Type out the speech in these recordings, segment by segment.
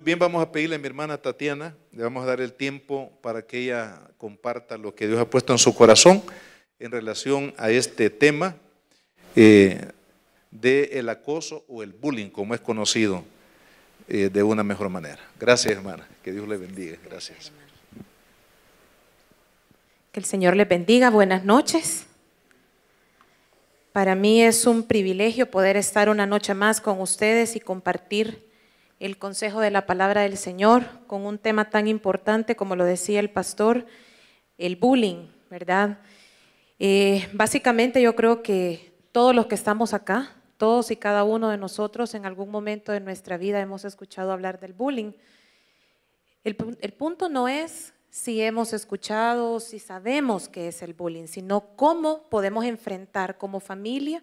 Bien, vamos a pedirle a mi hermana Tatiana, le vamos a dar el tiempo para que ella comparta lo que Dios ha puesto en su corazón en relación a este tema del acoso o el bullying, como es conocido de una mejor manera. Gracias, hermana, que Dios le bendiga. Gracias. Que el Señor les bendiga, buenas noches. Para mí es un privilegio poder estar una noche más con ustedes y compartir el consejo de la palabra del Señor con un tema tan importante como lo decía el pastor, el bullying, ¿verdad? Básicamente yo creo que todos los que estamos acá, todos y cada uno de nosotros en algún momento de nuestra vida hemos escuchado hablar del bullying. El punto no es si hemos escuchado, si sabemos qué es el bullying, sino cómo podemos enfrentar como familia,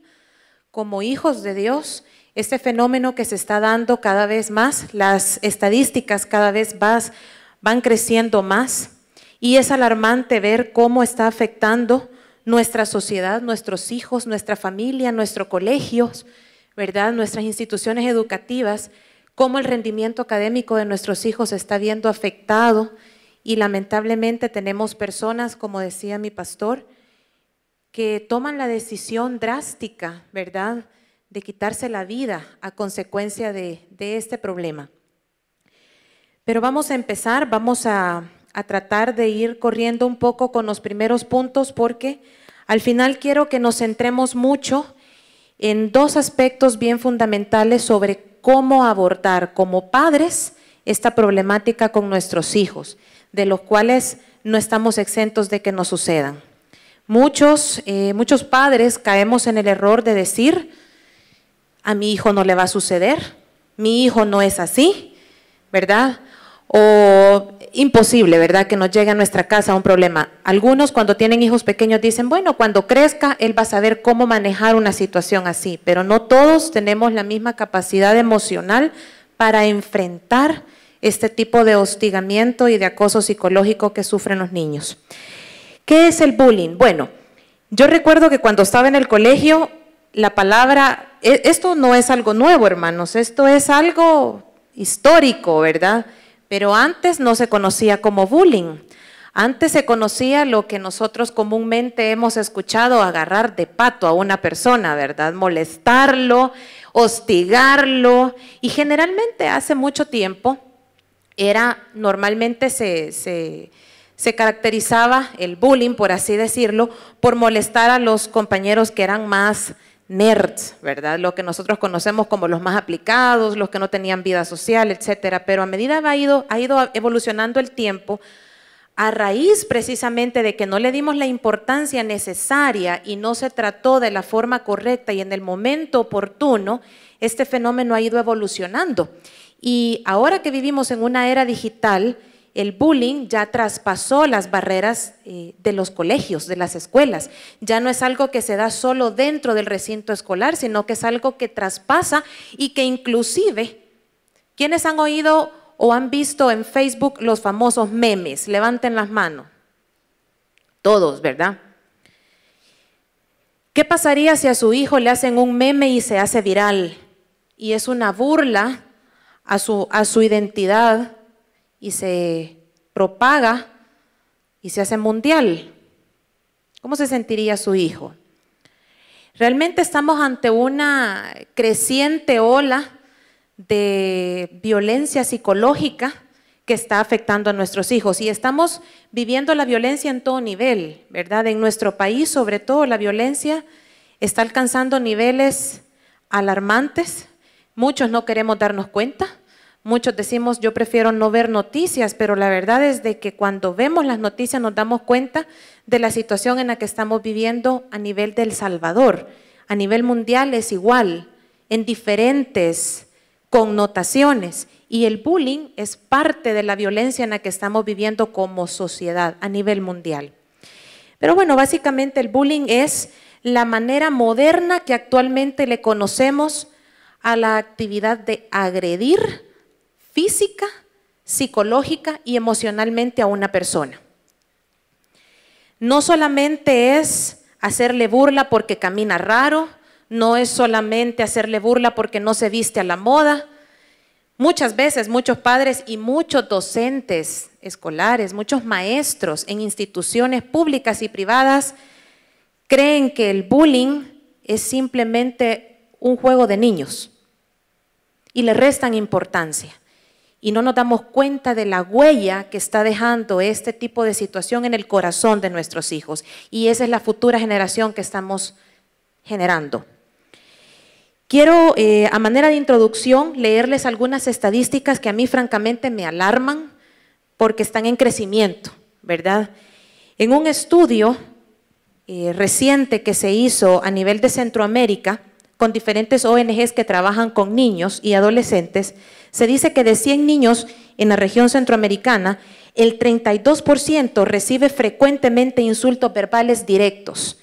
como hijos de Dios, este fenómeno que se está dando cada vez más. Las estadísticas cada vez van creciendo más y es alarmante ver cómo está afectando nuestra sociedad, nuestros hijos, nuestra familia, nuestros colegios, ¿verdad? Nuestras instituciones educativas, cómo el rendimiento académico de nuestros hijos se está viendo afectado y lamentablemente tenemos personas, como decía mi pastor, que toman la decisión drástica, ¿verdad?, de quitarse la vida a consecuencia de este problema. Pero vamos a empezar, vamos a tratar de ir corriendo un poco con los primeros puntos porque al final quiero que nos centremos mucho en dos aspectos bien fundamentales sobre cómo abordar como padres esta problemática con nuestros hijos, de los cuales no estamos exentos de que nos sucedan. Muchos padres caemos en el error de decir, a mi hijo no le va a suceder, mi hijo no es así, ¿verdad? O imposible, ¿verdad?, que nos llegue a nuestra casa un problema. Algunos cuando tienen hijos pequeños dicen, bueno, cuando crezca él va a saber cómo manejar una situación así, pero no todos tenemos la misma capacidad emocional para enfrentar este tipo de hostigamiento y de acoso psicológico que sufren los niños. ¿Qué es el bullying? Bueno, yo recuerdo que cuando estaba en el colegio, la palabra, esto no es algo nuevo, hermanos, esto es algo histórico, ¿verdad? Pero antes no se conocía como bullying. Antes se conocía lo que nosotros comúnmente hemos escuchado, agarrar de pato a una persona, ¿verdad? Molestarlo, hostigarlo. Y generalmente hace mucho tiempo normalmente se caracterizaba el bullying, por así decirlo, por molestar a los compañeros que eran más nerds, ¿verdad? Lo que nosotros conocemos como los más aplicados, los que no tenían vida social, etcétera. Pero a medida ha ido evolucionando el tiempo, a raíz precisamente de que no le dimos la importancia necesaria y no se trató de la forma correcta y en el momento oportuno, este fenómeno ha ido evolucionando. Y ahora que vivimos en una era digital, el bullying ya traspasó las barreras de los colegios, de las escuelas. Ya no es algo que se da solo dentro del recinto escolar, sino que es algo que traspasa y que inclusive, ¿quiénes han oído o han visto en Facebook los famosos memes? Levanten las manos. Todos, ¿verdad? ¿Qué pasaría si a su hijo le hacen un meme y se hace viral? Y es una burla a su identidad y se propaga y se hace mundial. ¿Cómo se sentiría su hijo? Realmente estamos ante una creciente ola de violencia psicológica que está afectando a nuestros hijos y estamos viviendo la violencia en todo nivel, ¿verdad? En nuestro país, sobre todo, la violencia está alcanzando niveles alarmantes. Muchos no queremos darnos cuenta. Muchos decimos, yo prefiero no ver noticias, pero la verdad es de que cuando vemos las noticias nos damos cuenta de la situación en la que estamos viviendo a nivel de El Salvador. A nivel mundial es igual, en diferentes connotaciones. Y el bullying es parte de la violencia en la que estamos viviendo como sociedad a nivel mundial. Pero bueno, básicamente el bullying es la manera moderna que actualmente le conocemos a la actividad de agredir física, psicológica y emocionalmente a una persona. No solamente es hacerle burla porque camina raro, no es solamente hacerle burla porque no se viste a la moda, Muchas veces, muchos padres y muchos docentes escolares, muchos maestros en instituciones públicas y privadas creen que el bullying es simplemente un juego de niños y le restan importancia. Y no nos damos cuenta de la huella que está dejando este tipo de situación en el corazón de nuestros hijos. Y esa es la futura generación que estamos generando. Quiero, a manera de introducción, leerles algunas estadísticas que a mí francamente me alarman porque están en crecimiento, ¿verdad? En un estudio reciente que se hizo a nivel de Centroamérica, con diferentes ONGs que trabajan con niños y adolescentes, se dice que de 100 niños en la región centroamericana, el 32% recibe frecuentemente insultos verbales directos.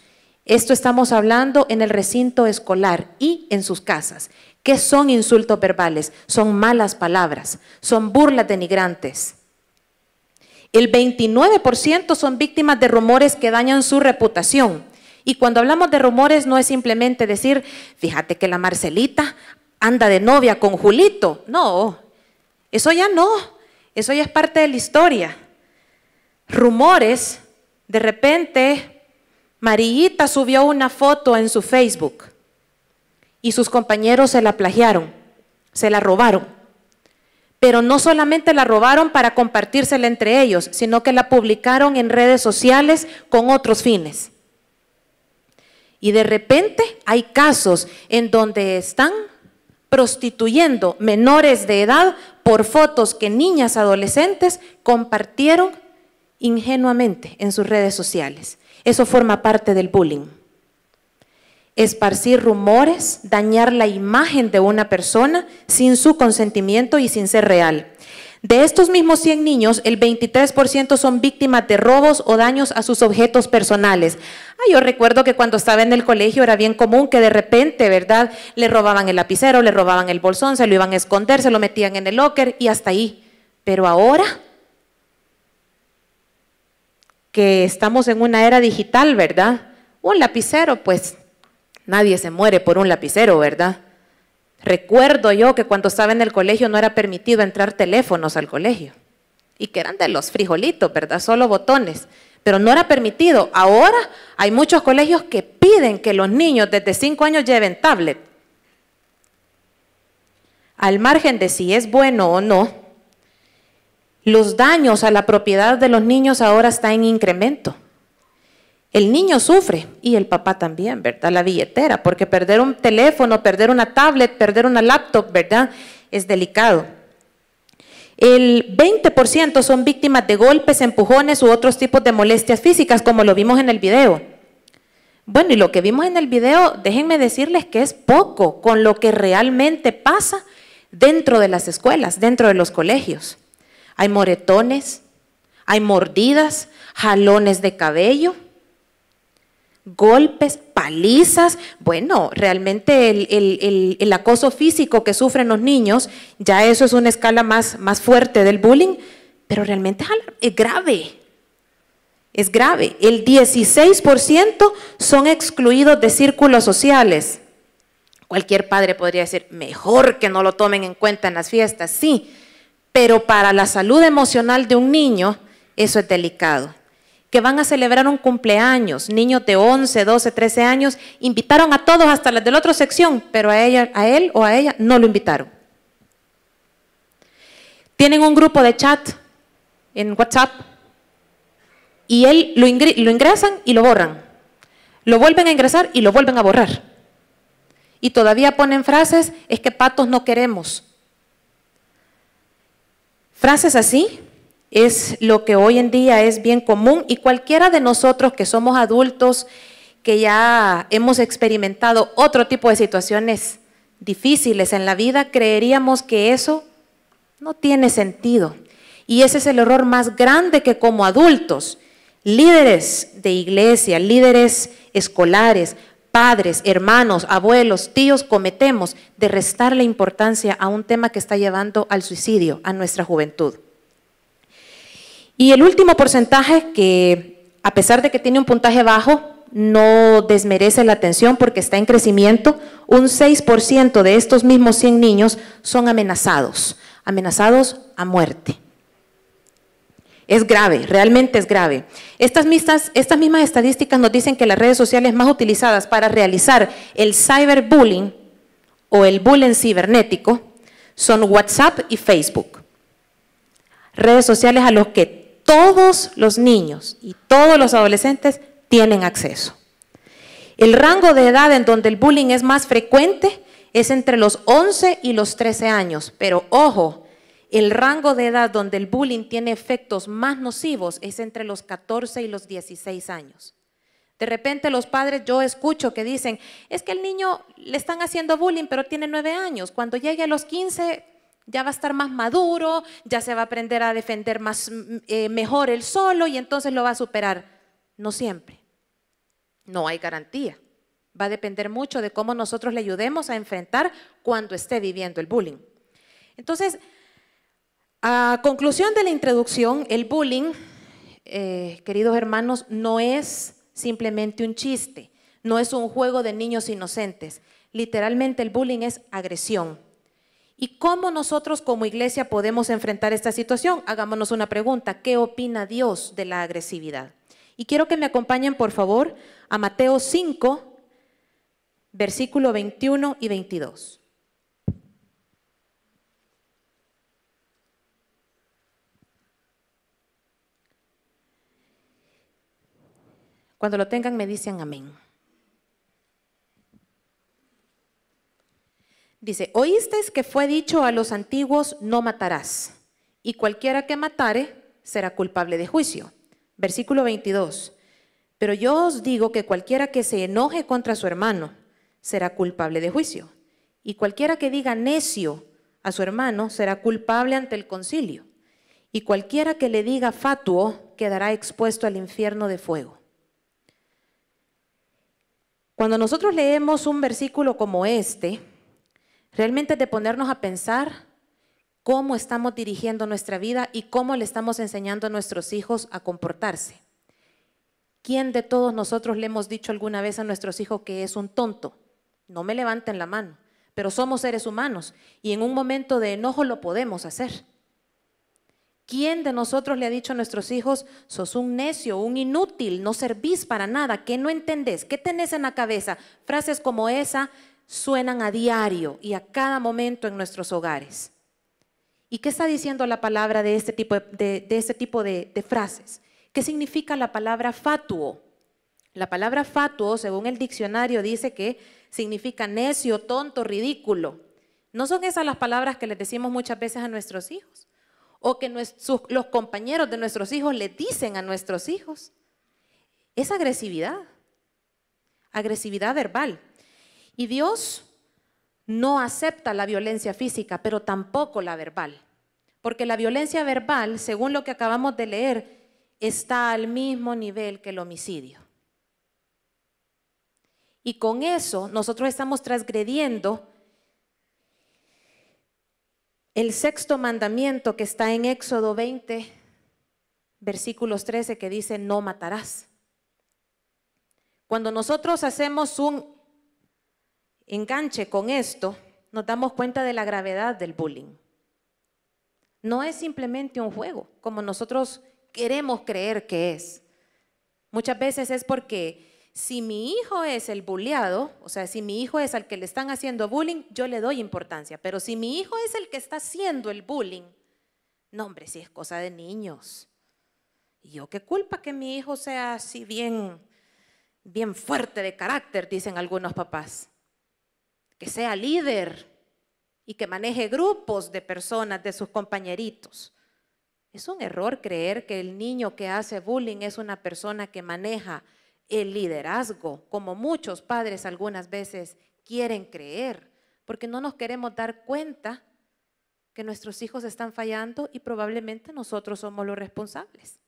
Esto estamos hablando en el recinto escolar y en sus casas. ¿Qué son insultos verbales? Son malas palabras, son burlas denigrantes. El 29% son víctimas de rumores que dañan su reputación. Y cuando hablamos de rumores no es simplemente decir, fíjate que la Marcelita anda de novia con Julito. No, eso ya no, eso ya es parte de la historia. Rumores, de repente, Marillita subió una foto en su Facebook y sus compañeros se la plagiaron, se la robaron. Pero no solamente la robaron para compartírsela entre ellos, sino que la publicaron en redes sociales con otros fines. Y de repente hay casos en donde están prostituyendo menores de edad por fotos que niñas adolescentes compartieron ingenuamente en sus redes sociales. Eso forma parte del bullying. Esparcir rumores, dañar la imagen de una persona sin su consentimiento y sin ser real. De estos mismos 100 niños, el 23% son víctimas de robos o daños a sus objetos personales. Yo recuerdo que cuando estaba en el colegio era bien común que de repente, ¿verdad?, le robaban el lapicero, le robaban el bolsón, se lo iban a esconder, se lo metían en el locker y hasta ahí. Pero ahora que estamos en una era digital, ¿verdad? Un lapicero, pues nadie se muere por un lapicero, ¿verdad? Recuerdo yo que cuando estaba en el colegio no era permitido entrar teléfonos al colegio y que eran de los frijolitos, ¿verdad? Solo botones, pero no era permitido. Ahora hay muchos colegios que piden que los niños desde 5 años lleven tablet. Al margen de si es bueno o no, los daños a la propiedad de los niños ahora están en incremento. El niño sufre y el papá también, ¿verdad? La billetera, porque perder un teléfono, perder una tablet, perder una laptop, ¿verdad?, es delicado. El 20% son víctimas de golpes, empujones u otros tipos de molestias físicas, como lo vimos en el video. Bueno, y lo que vimos en el video, déjenme decirles que es poco con lo que realmente pasa dentro de las escuelas, dentro de los colegios. Hay moretones, hay mordidas, jalones de cabello, golpes, palizas. Bueno, realmente el acoso físico que sufren los niños, ya eso es una escala más fuerte del bullying, pero realmente es grave. Es grave. El 16% son excluidos de círculos sociales. Cualquier padre podría decir, mejor que no lo tomen en cuenta en las fiestas, sí, pero para la salud emocional de un niño, eso es delicado. Que van a celebrar un cumpleaños, niños de 11, 12, 13 años, invitaron a todos hasta las de la otra sección, pero a él o a ella no lo invitaron. Tienen un grupo de chat en WhatsApp y él lo ingresan y lo borran. Lo vuelven a ingresar y lo vuelven a borrar. Y todavía ponen frases, es que patos no queremos. Frases así es lo que hoy en día es bien común y cualquiera de nosotros que somos adultos, que ya hemos experimentado otro tipo de situaciones difíciles en la vida, creeríamos que eso no tiene sentido. Y ese es el error más grande que como adultos, líderes de iglesia, líderes escolares, padres, hermanos, abuelos, tíos, cometemos de restarle importancia a un tema que está llevando al suicidio a nuestra juventud. Y el último porcentaje que, a pesar de que tiene un puntaje bajo, no desmerece la atención porque está en crecimiento. Un 6% de estos mismos 100 niños son amenazados a muerte. Es grave, realmente es grave. Estas mismas estadísticas nos dicen que las redes sociales más utilizadas para realizar el cyberbullying o el bullying cibernético son WhatsApp y Facebook. Redes sociales a los que todos los niños y todos los adolescentes tienen acceso. El rango de edad en donde el bullying es más frecuente es entre los 11 y los 13 años, pero ojo, el rango de edad donde el bullying tiene efectos más nocivos es entre los 14 y los 16 años. De repente los padres, yo escucho que dicen, es que el niño le están haciendo bullying, pero tiene 9 años. Cuando llegue a los 15 ya va a estar más maduro, ya se va a aprender a defender mejor él solo y entonces lo va a superar. No siempre. No hay garantía. Va a depender mucho de cómo nosotros le ayudemos a enfrentar cuando esté viviendo el bullying. Entonces, a conclusión de la introducción, el bullying, queridos hermanos, no es simplemente un chiste, no es un juego de niños inocentes. Literalmente el bullying es agresión. ¿Y cómo nosotros como iglesia podemos enfrentar esta situación? Hagámonos una pregunta, ¿qué opina Dios de la agresividad? Y quiero que me acompañen, por favor, a Mateo 5, versículo 21 y 22. Cuando lo tengan me dicen amén. Dice, oísteis que fue dicho a los antiguos, no matarás, y cualquiera que matare será culpable de juicio. Versículo 22, pero yo os digo que cualquiera que se enoje contra su hermano será culpable de juicio, y cualquiera que diga necio a su hermano será culpable ante el concilio, y cualquiera que le diga fatuo quedará expuesto al infierno de fuego. Cuando nosotros leemos un versículo como este, realmente es de ponernos a pensar cómo estamos dirigiendo nuestra vida y cómo le estamos enseñando a nuestros hijos a comportarse. ¿Quién de todos nosotros le hemos dicho alguna vez a nuestros hijos que es un tonto? No me levanten la mano, pero somos seres humanos y en un momento de enojo lo podemos hacer. ¿Quién de nosotros le ha dicho a nuestros hijos, sos un necio, un inútil, no servís para nada, ¿qué no entendés? ¿Qué tenés en la cabeza? Frases como esa suenan a diario y a cada momento en nuestros hogares. ¿Y qué está diciendo la palabra de este tipo de frases? ¿Qué significa la palabra fatuo? La palabra fatuo, según el diccionario, dice que significa necio, tonto, ridículo. ¿No son esas las palabras que les decimos muchas veces a nuestros hijos? O que los compañeros de nuestros hijos le dicen a nuestros hijos. Es agresividad verbal. Y Dios no acepta la violencia física, pero tampoco la verbal. Porque la violencia verbal, según lo que acabamos de leer, está al mismo nivel que el homicidio. Y con eso nosotros estamos transgrediendo el sexto mandamiento que está en Éxodo 20, versículos 13, que dice, no matarás. Cuando nosotros hacemos un enganche con esto, nos damos cuenta de la gravedad del bullying. No es simplemente un juego, como nosotros queremos creer que es. Muchas veces es porque si mi hijo es el bulleado, o sea, si mi hijo es al que le están haciendo bullying, yo le doy importancia. Pero si mi hijo es el que está haciendo el bullying, no, hombre, si es cosa de niños. Y yo, ¿qué culpa que mi hijo sea así bien fuerte de carácter, dicen algunos papás? Que sea líder y que maneje grupos de personas, de sus compañeritos. Es un error creer que el niño que hace bullying es una persona que maneja el liderazgo, como muchos padres algunas veces quieren creer, porque no nos queremos dar cuenta que nuestros hijos están fallando y probablemente nosotros somos los responsables.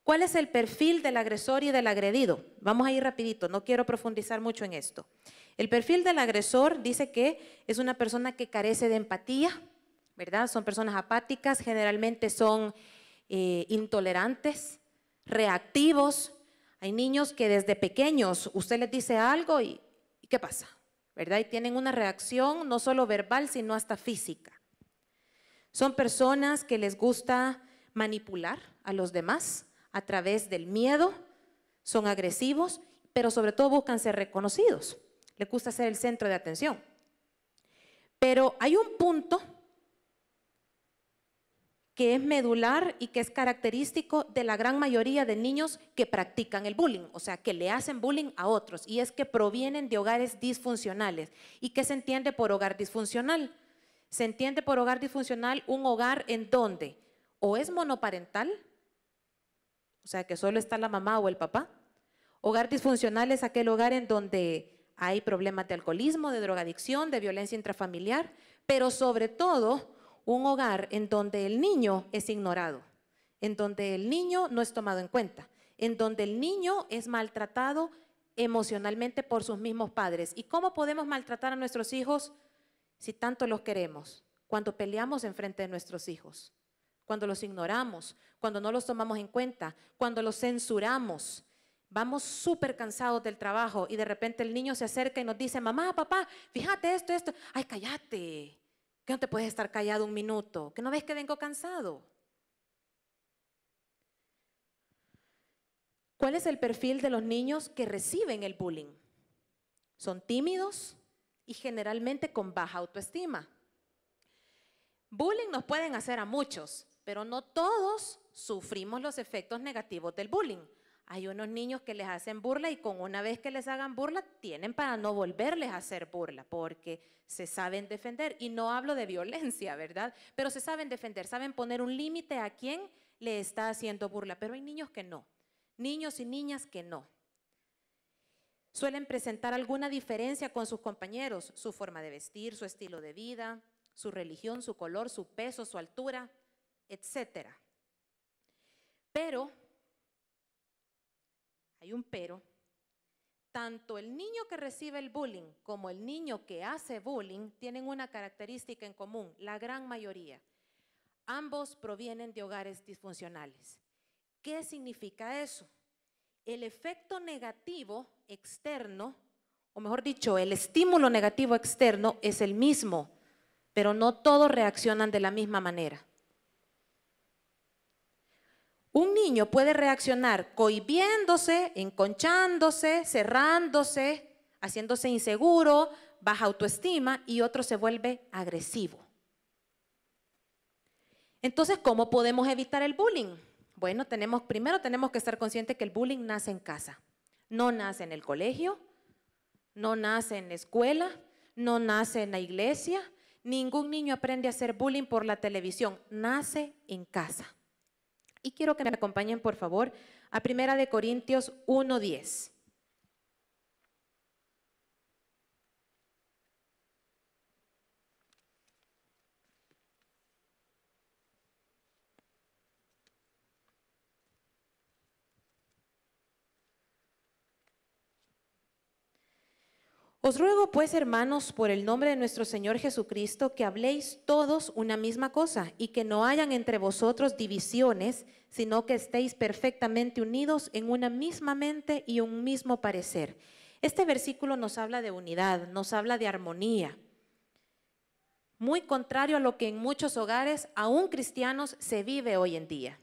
¿Cuál es el perfil del agresor y del agredido? Vamos a ir rapidito, no quiero profundizar mucho en esto. El perfil del agresor dice que es una persona que carece de empatía, ¿verdad? Son personas apáticas, generalmente son intolerantes, reactivos. Hay niños que desde pequeños usted les dice algo y ¿qué pasa? ¿Verdad? Y tienen una reacción no solo verbal, sino hasta física. Son personas que les gusta manipular a los demás a través del miedo, son agresivos, pero sobre todo buscan ser reconocidos. Les gusta ser el centro de atención. Pero hay un punto que es medular y que es característico de la gran mayoría de niños que practican el bullying, o sea, que le hacen bullying a otros, y es que provienen de hogares disfuncionales. ¿Y qué se entiende por hogar disfuncional? Se entiende por hogar disfuncional un hogar en donde o es monoparental, o sea, que solo está la mamá o el papá. Hogar disfuncional es aquel hogar en donde hay problemas de alcoholismo, de drogadicción, de violencia intrafamiliar, pero sobre todo un hogar en donde el niño es ignorado, en donde el niño no es tomado en cuenta, en donde el niño es maltratado emocionalmente por sus mismos padres. ¿Y cómo podemos maltratar a nuestros hijos si tanto los queremos? Cuando peleamos enfrente de nuestros hijos, cuando los ignoramos, cuando no los tomamos en cuenta, cuando los censuramos. Vamos súper cansados del trabajo y de repente el niño se acerca y nos dice, mamá, papá, fíjate esto. Ay, cállate, que no te puedes estar callado un minuto, que no ves que vengo cansado. ¿Cuál es el perfil de los niños que reciben el bullying? Son tímidos y generalmente con baja autoestima. Bullying nos pueden hacer a muchos, pero no todos sufrimos los efectos negativos del bullying. Hay unos niños que les hacen burla y con una vez que les hagan burla, tienen para no volverles a hacer burla, porque se saben defender. Y no hablo de violencia, ¿verdad? Pero se saben defender, saben poner un límite a quien le está haciendo burla. Pero hay niños que no, niños y niñas que no. Suelen presentar alguna diferencia con sus compañeros, su forma de vestir, su estilo de vida, su religión, su color, su peso, su altura, etc. Pero hay un pero, tanto el niño que recibe el bullying como el niño que hace bullying tienen una característica en común, la gran mayoría. Ambos provienen de hogares disfuncionales. ¿Qué significa eso? El efecto negativo externo, o mejor dicho, el estímulo negativo externo es el mismo, pero no todos reaccionan de la misma manera. Un niño puede reaccionar cohibiéndose, enconchándose, cerrándose, haciéndose inseguro, baja autoestima, y otro se vuelve agresivo. Entonces, ¿cómo podemos evitar el bullying? Bueno, primero tenemos que estar conscientes que el bullying nace en casa. No nace en el colegio, no nace en la escuela, no nace en la iglesia. Ningún niño aprende a hacer bullying por la televisión, nace en casa. Y quiero que me acompañen, por favor, a 1 Corintios 1:10. Os ruego pues, hermanos, por el nombre de nuestro Señor Jesucristo, que habléis todos una misma cosa y que no hayan entre vosotros divisiones, sino que estéis perfectamente unidos en una misma mente y un mismo parecer. Este versículo nos habla de unidad, nos habla de armonía. Muy contrario a lo que en muchos hogares, aún cristianos, se vive hoy en día.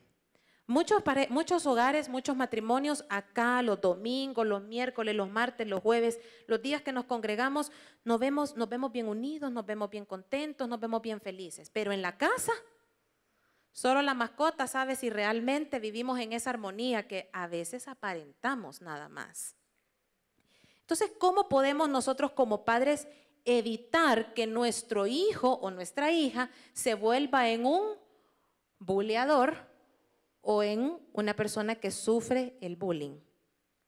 Muchos hogares, muchos matrimonios, acá los domingos, los miércoles, los martes, los jueves, los días que nos congregamos, nos vemos bien unidos, nos vemos bien contentos, nos vemos bien felices. Pero en la casa, solo la mascota sabe si realmente vivimos en esa armonía que a veces aparentamos nada más. Entonces, ¿cómo podemos nosotros como padres evitar que nuestro hijo o nuestra hija se vuelva en un buleador o en una persona que sufre el bullying?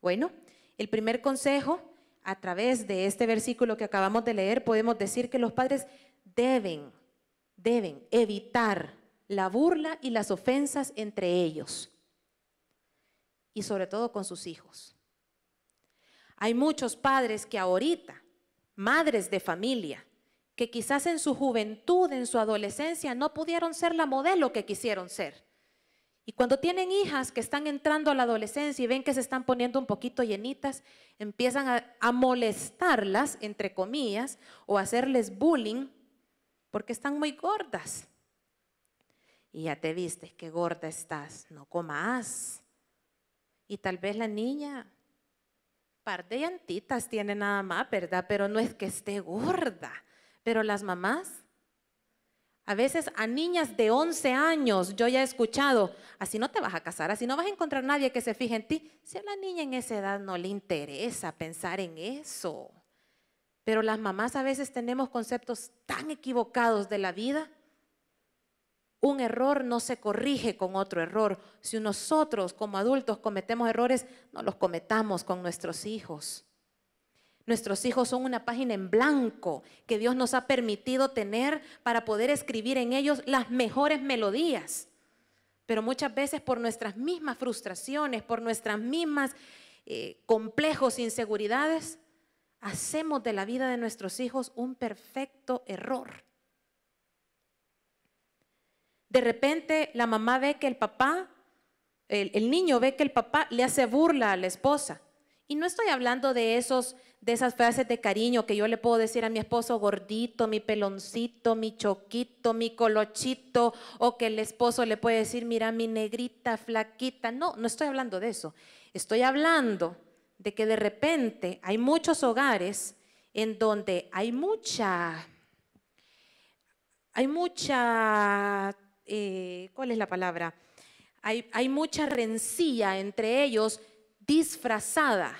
Bueno, el primer consejo, a través de este versículo que acabamos de leer, podemos decir que los padres deben evitar la burla y las ofensas entre ellos y sobre todo con sus hijos. Hay muchos padres que ahorita, madres de familia, que quizás en su juventud, en su adolescencia, no pudieron ser la modelo que quisieron ser. Y cuando tienen hijas que están entrando a la adolescencia y ven que se están poniendo un poquito llenitas, empiezan a molestarlas, entre comillas, o a hacerles bullying porque están muy gordas. Y ya te viste, qué gorda estás, no comas. Y tal vez la niña, par de llantitas tiene nada más, ¿verdad? Pero no es que esté gorda. Pero las mamás, a veces a niñas de 11 años, yo ya he escuchado, así no te vas a casar, así no vas a encontrar nadie que se fije en ti. Si a la niña en esa edad no le interesa pensar en eso. Pero las mamás a veces tenemos conceptos tan equivocados de la vida. Un error no se corrige con otro error. Si nosotros como adultos cometemos errores, no los cometamos con nuestros hijos. Nuestros hijos son una página en blanco que Dios nos ha permitido tener para poder escribir en ellos las mejores melodías. Pero muchas veces por nuestras mismas frustraciones, por nuestras mismas complejos, inseguridades, hacemos de la vida de nuestros hijos un perfecto error. De repente la mamá ve que el papá, el niño ve que el papá le hace burla a la esposa. Y no estoy hablando de esas frases de cariño que yo le puedo decir a mi esposo gordito, mi peloncito, mi choquito, mi colochito, o que el esposo le puede decir, mira mi negrita, flaquita. No, no estoy hablando de eso. Estoy hablando de que de repente hay muchos hogares en donde hay mucha, ¿cuál es la palabra? Hay mucha rencilla entre ellos disfrazada.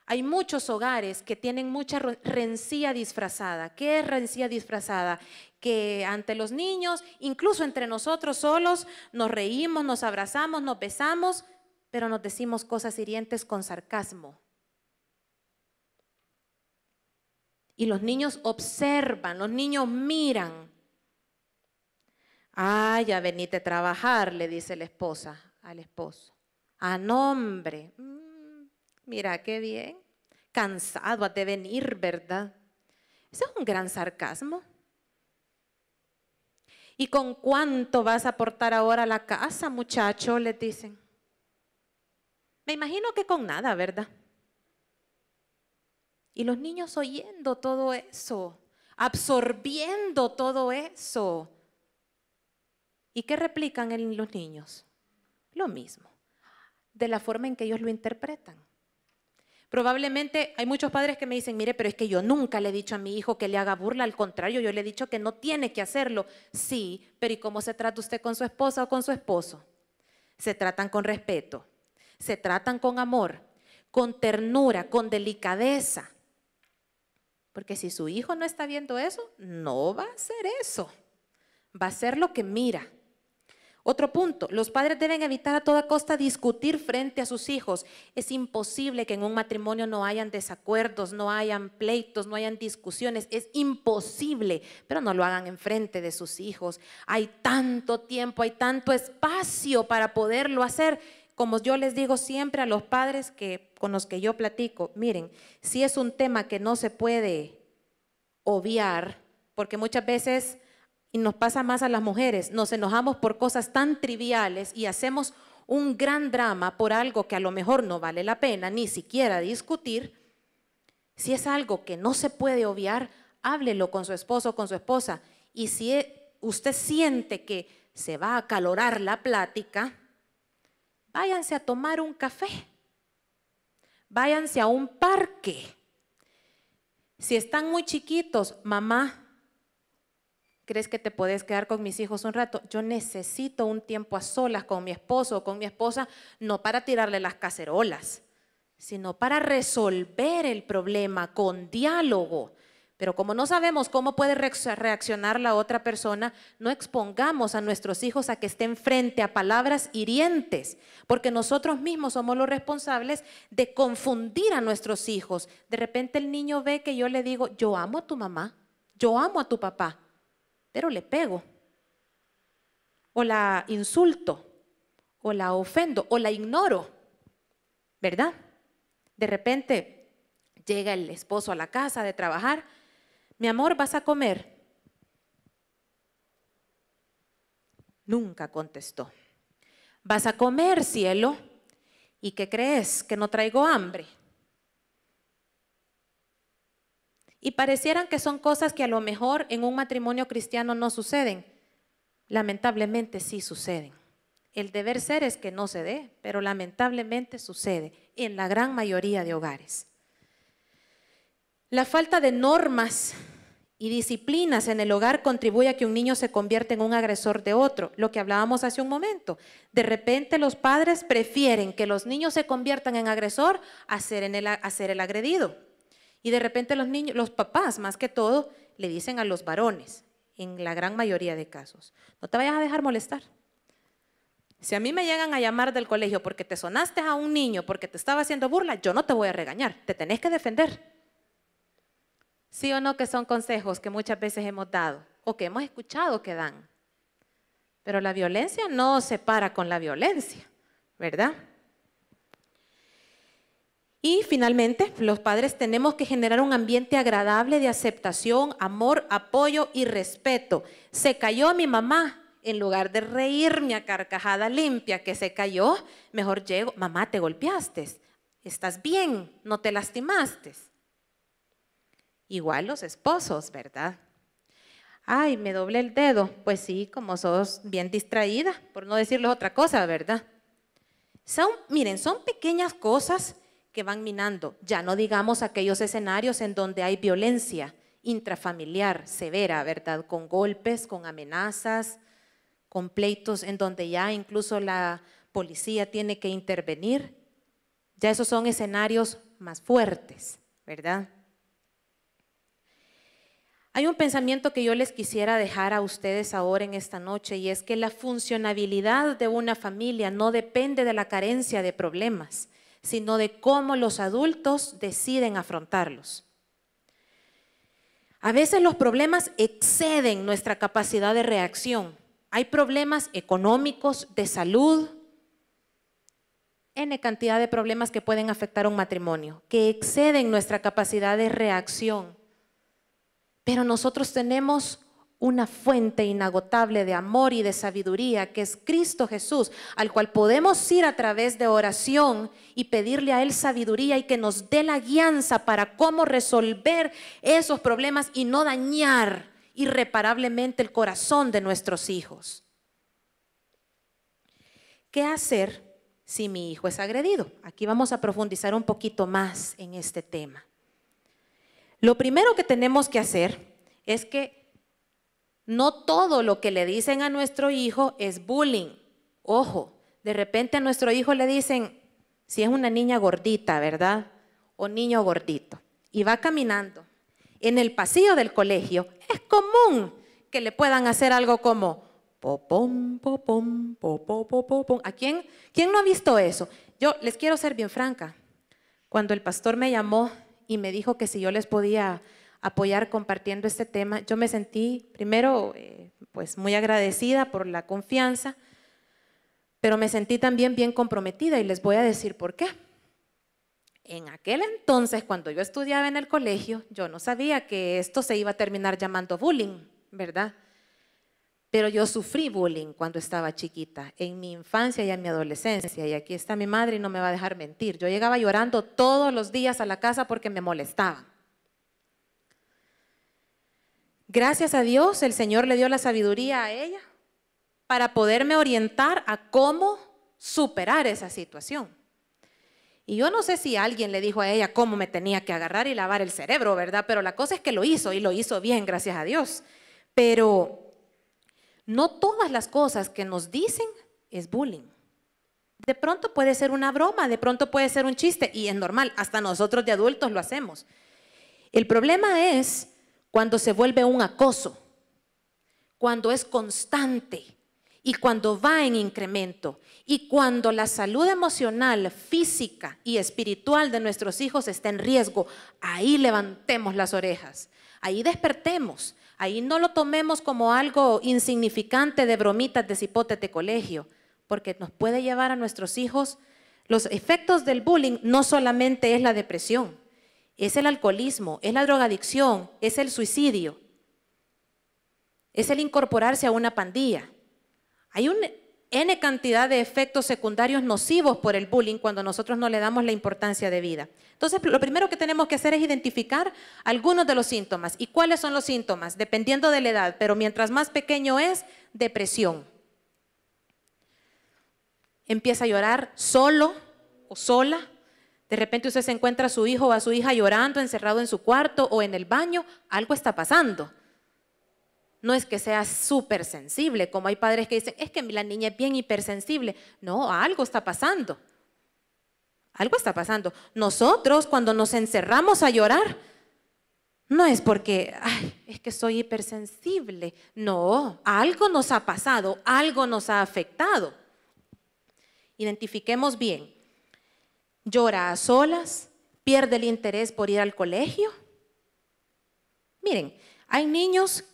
Hay muchos hogares que tienen mucha rencilla disfrazada. ¿Qué es rencilla disfrazada? Que ante los niños, incluso entre nosotros solos, nos reímos, nos abrazamos, nos besamos, pero nos decimos cosas hirientes con sarcasmo. Y los niños observan, los niños miran. Ah, ya venite a trabajar, le dice la esposa al esposo. Ah, no, hombre, mira qué bien, cansado has de venir, ¿verdad? Ese es un gran sarcasmo. ¿Y con cuánto vas a aportar ahora a la casa, muchacho? Les dicen. Me imagino que con nada, ¿verdad? Y los niños oyendo todo eso, absorbiendo todo eso. ¿Y qué replican en los niños? Lo mismo, de la forma en que ellos lo interpretan. Probablemente hay muchos padres que me dicen, mire, pero es que yo nunca le he dicho a mi hijo que le haga burla, al contrario, yo le he dicho que no tiene que hacerlo. Sí, pero ¿y cómo se trata usted con su esposa o con su esposo? Se tratan con respeto, se tratan con amor, con ternura, con delicadeza. Porque si su hijo no está viendo eso, no va a hacer eso, va a hacer lo que mira. Otro punto, los padres deben evitar a toda costa discutir frente a sus hijos. Es imposible que en un matrimonio no hayan desacuerdos, no hayan pleitos, no hayan discusiones. Es imposible, pero no lo hagan en frente de sus hijos. Hay tanto tiempo, hay tanto espacio para poderlo hacer. Como yo les digo siempre a los padres con los que yo platico, miren, si es un tema que no se puede obviar, porque muchas veces... Y nos pasa más a las mujeres, nos enojamos por cosas tan triviales y hacemos un gran drama por algo que a lo mejor no vale la pena ni siquiera discutir. Si es algo que no se puede obviar, háblelo con su esposo o con su esposa. Y si usted siente que se va a acalorar la plática, váyanse a tomar un café, váyanse a un parque. Si están muy chiquitos, mamá, ¿crees que te puedes quedar con mis hijos un rato? Yo necesito un tiempo a solas con mi esposo o con mi esposa, no para tirarle las cacerolas, sino para resolver el problema con diálogo. Pero como no sabemos cómo puede reaccionar la otra persona, no expongamos a nuestros hijos a que estén frente a palabras hirientes, porque nosotros mismos somos los responsables de confundir a nuestros hijos. De repente el niño ve que yo le digo, yo amo a tu mamá, yo amo a tu papá, pero le pego, o la insulto, o la ofendo, o la ignoro, ¿verdad? De repente llega el esposo a la casa de trabajar, mi amor, ¿vas a comer? Nunca contestó. Vas a comer, cielo. ¿Y qué crees? Que no traigo hambre. Y parecieran que son cosas que a lo mejor en un matrimonio cristiano no suceden. Lamentablemente sí suceden. El deber ser es que no se dé, pero lamentablemente sucede en la gran mayoría de hogares. La falta de normas y disciplinas en el hogar contribuye a que un niño se convierta en un agresor de otro, lo que hablábamos hace un momento. De repente los padres prefieren que los niños se conviertan en agresor a ser el agredido. Y de repente los papás, más que todo, le dicen a los varones, en la gran mayoría de casos, no te vayas a dejar molestar. Si a mí me llegan a llamar del colegio porque te sonaste a un niño, porque te estaba haciendo burla, yo no te voy a regañar, te tenés que defender. ¿Sí o no que son consejos que muchas veces hemos dado o que hemos escuchado que dan? Pero la violencia no se para con la violencia, ¿verdad? Y finalmente, los padres tenemos que generar un ambiente agradable de aceptación, amor, apoyo y respeto. Se cayó mi mamá. En lugar de reírme a carcajada limpia que se cayó, mejor llego, mamá, te golpeaste, estás bien, no te lastimaste. Igual los esposos, ¿verdad? Ay, me doblé el dedo. Pues sí, como sos bien distraída, por no decirles otra cosa, ¿verdad? Miren, son pequeñas cosas que van minando. Ya no digamos aquellos escenarios en donde hay violencia intrafamiliar severa, ¿verdad? Con golpes, con amenazas, con pleitos en donde ya incluso la policía tiene que intervenir. Ya esos son escenarios más fuertes, ¿verdad? Hay un pensamiento que yo les quisiera dejar a ustedes ahora en esta noche, y es que la funcionabilidad de una familia no depende de la carencia de problemas, sino de cómo los adultos deciden afrontarlos. A veces los problemas exceden nuestra capacidad de reacción. Hay problemas económicos, de salud, N cantidad de problemas que pueden afectar a un matrimonio, que exceden nuestra capacidad de reacción. Pero nosotros tenemos una fuente inagotable de amor y de sabiduría, que es Cristo Jesús, al cual podemos ir a través de oración y pedirle a Él sabiduría y que nos dé la guianza para cómo resolver esos problemas y no dañar irreparablemente el corazón de nuestros hijos. ¿Qué hacer si mi hijo es agredido? Aquí vamos a profundizar un poquito más en este tema. Lo primero que tenemos que hacer es que no todo lo que le dicen a nuestro hijo es bullying. Ojo, de repente a nuestro hijo le dicen, si es una niña gordita, ¿verdad? O niño gordito, y va caminando en el pasillo del colegio, es común que le puedan hacer algo como popom, popom, popom, popom. ¿A quién no ha visto eso? Yo les quiero ser bien franca. Cuando el pastor me llamó y me dijo que si yo les podía apoyar compartiendo este tema, yo me sentí primero pues muy agradecida por la confianza, pero me sentí también bien comprometida, y les voy a decir por qué. En aquel entonces, cuando yo estudiaba en el colegio, yo no sabía que esto se iba a terminar llamando bullying, ¿verdad? Pero yo sufrí bullying cuando estaba chiquita, en mi infancia y en mi adolescencia, y aquí está mi madre y no me va a dejar mentir. Yo llegaba llorando todos los días a la casa porque me molestaban. Gracias a Dios, el Señor le dio la sabiduría a ella para poderme orientar a cómo superar esa situación. Y yo no sé si alguien le dijo a ella cómo me tenía que agarrar y lavar el cerebro, ¿verdad? Pero la cosa es que lo hizo, y lo hizo bien, gracias a Dios. Pero no todas las cosas que nos dicen es bullying. De pronto puede ser una broma, de pronto puede ser un chiste, y es normal, hasta nosotros de adultos lo hacemos. El problema es cuando se vuelve un acoso, cuando es constante y cuando va en incremento, y cuando la salud emocional, física y espiritual de nuestros hijos está en riesgo. Ahí levantemos las orejas, ahí despertemos, ahí no lo tomemos como algo insignificante de bromitas de cipotes de colegio, porque nos puede llevar a nuestros hijos. Los efectos del bullying no solamente es la depresión, es el alcoholismo, es la drogadicción, es el suicidio, es el incorporarse a una pandilla. N cantidad de efectos secundarios nocivos por el bullying cuando nosotros no le damos la importancia de vida. Entonces, lo primero que tenemos que hacer es identificar algunos de los síntomas. ¿Y cuáles son los síntomas? Dependiendo de la edad, pero mientras más pequeño es, depresión. Empieza a llorar solo o sola. De repente usted se encuentra a su hijo o a su hija llorando, encerrado en su cuarto o en el baño. Algo está pasando. No es que sea súper sensible, como hay padres que dicen, es que la niña es bien hipersensible. No, algo está pasando. Algo está pasando. Nosotros cuando nos encerramos a llorar, no es porque, ay, es que soy hipersensible. No, algo nos ha pasado, algo nos ha afectado. Identifiquemos bien. Llora a solas, pierde el interés por ir al colegio. Miren, hay niños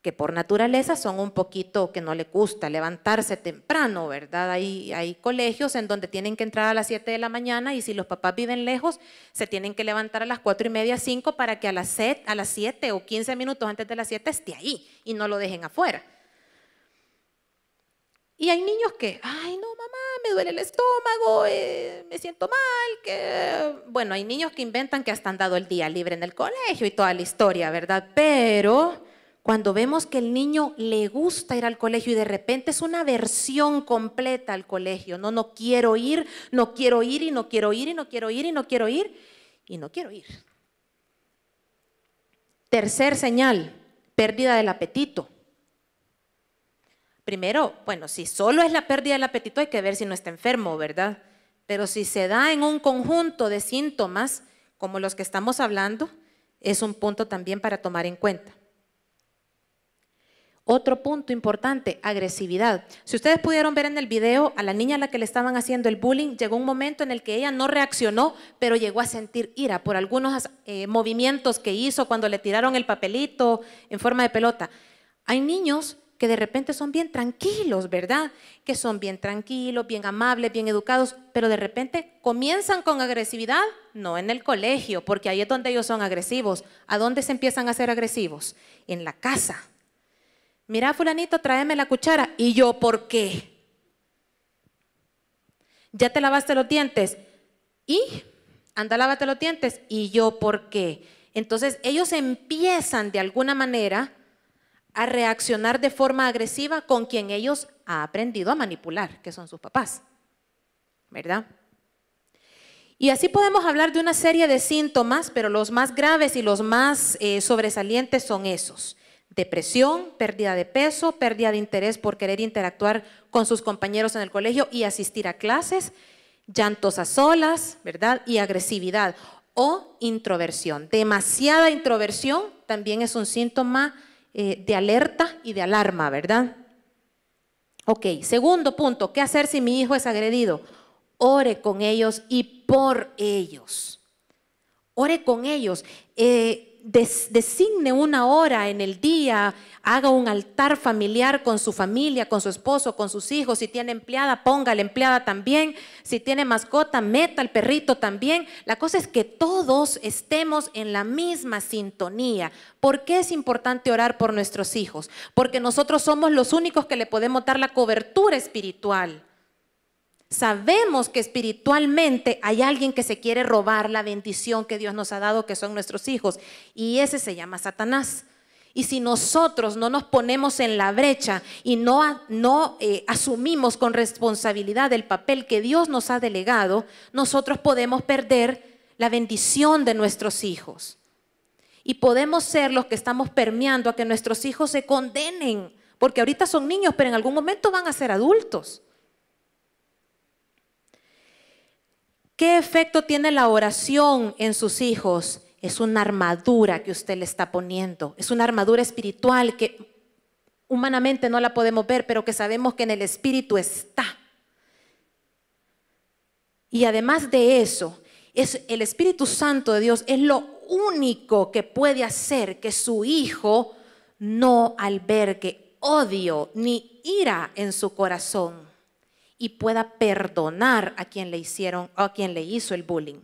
que por naturaleza son un poquito que no les gusta levantarse temprano, ¿verdad? Hay colegios en donde tienen que entrar a las 7 de la mañana y si los papás viven lejos, se tienen que levantar a las 4:30, 5 para que a las 7 o 15 minutos antes de las 7 esté ahí y no lo dejen afuera. Y hay niños que, ay no mamá, me duele el estómago, me siento mal, Bueno, hay niños que inventan que hasta han dado el día libre en el colegio y toda la historia, ¿verdad? Pero cuando vemos que el niño le gusta ir al colegio y de repente es una aversión completa al colegio, no quiero ir, no quiero ir y no quiero ir y no quiero ir y no quiero ir y no quiero ir. Tercer señal, pérdida del apetito. Primero, bueno, si solo es la pérdida del apetito hay que ver si no está enfermo, ¿verdad? Pero si se da en un conjunto de síntomas como los que estamos hablando, es un punto también para tomar en cuenta. Otro punto importante, agresividad. Si ustedes pudieron ver en el video, a la niña a la que le estaban haciendo el bullying, llegó un momento en el que ella no reaccionó, pero llegó a sentir ira por algunos movimientos que hizo cuando le tiraron el papelito en forma de pelota. Hay niños que de repente son bien tranquilos, ¿verdad? Que son bien tranquilos, bien amables, bien educados, pero de repente comienzan con agresividad, no en el colegio, porque ahí es donde ellos son agresivos. ¿A dónde se empiezan a ser agresivos? En la casa. Mira, fulanito, tráeme la cuchara. ¿Y yo por qué? ¿Ya te lavaste los dientes? ¿Y? Anda, lávate los dientes. ¿Y yo por qué? Entonces ellos empiezan de alguna manera a reaccionar de forma agresiva con quien ellos han aprendido a manipular, que son sus papás, ¿verdad? Y así podemos hablar de una serie de síntomas, pero los más graves y los más sobresalientes son esos. Depresión, pérdida de peso, pérdida de interés por querer interactuar con sus compañeros en el colegio y asistir a clases, llantos a solas, ¿verdad? Y agresividad o introversión. Demasiada introversión también es un síntoma de alerta y de alarma, ¿verdad? Ok, segundo punto, ¿qué hacer si mi hijo es agredido? Ore con ellos y por ellos. Ore con ellos. Designe una hora en el día, haga un altar familiar con su familia, con su esposo, con sus hijos. Si tiene empleada, ponga a la empleada también. Si tiene mascota, meta al perrito también. La cosa es que todos estemos en la misma sintonía. ¿Por qué es importante orar por nuestros hijos? Porque nosotros somos los únicos que le podemos dar la cobertura espiritual. Sabemos que espiritualmente hay alguien que se quiere robar la bendición que Dios nos ha dado, que son nuestros hijos, y ese se llama Satanás. Y si nosotros no nos ponemos en la brecha y no asumimos con responsabilidad el papel que Dios nos ha delegado, nosotros podemos perder la bendición de nuestros hijos. Y podemos ser los que estamos permeando a que nuestros hijos se condenen, porque ahorita son niños, pero en algún momento van a ser adultos. ¿Qué efecto tiene la oración en sus hijos? Es una armadura que usted le está poniendo. Es una armadura espiritual que humanamente no la podemos ver, pero que sabemos que en el espíritu está. Y además de eso, el Espíritu Santo de Dios es lo único que puede hacer que su hijo no albergue odio ni ira en su corazón y pueda perdonar a quien le hizo el bullying.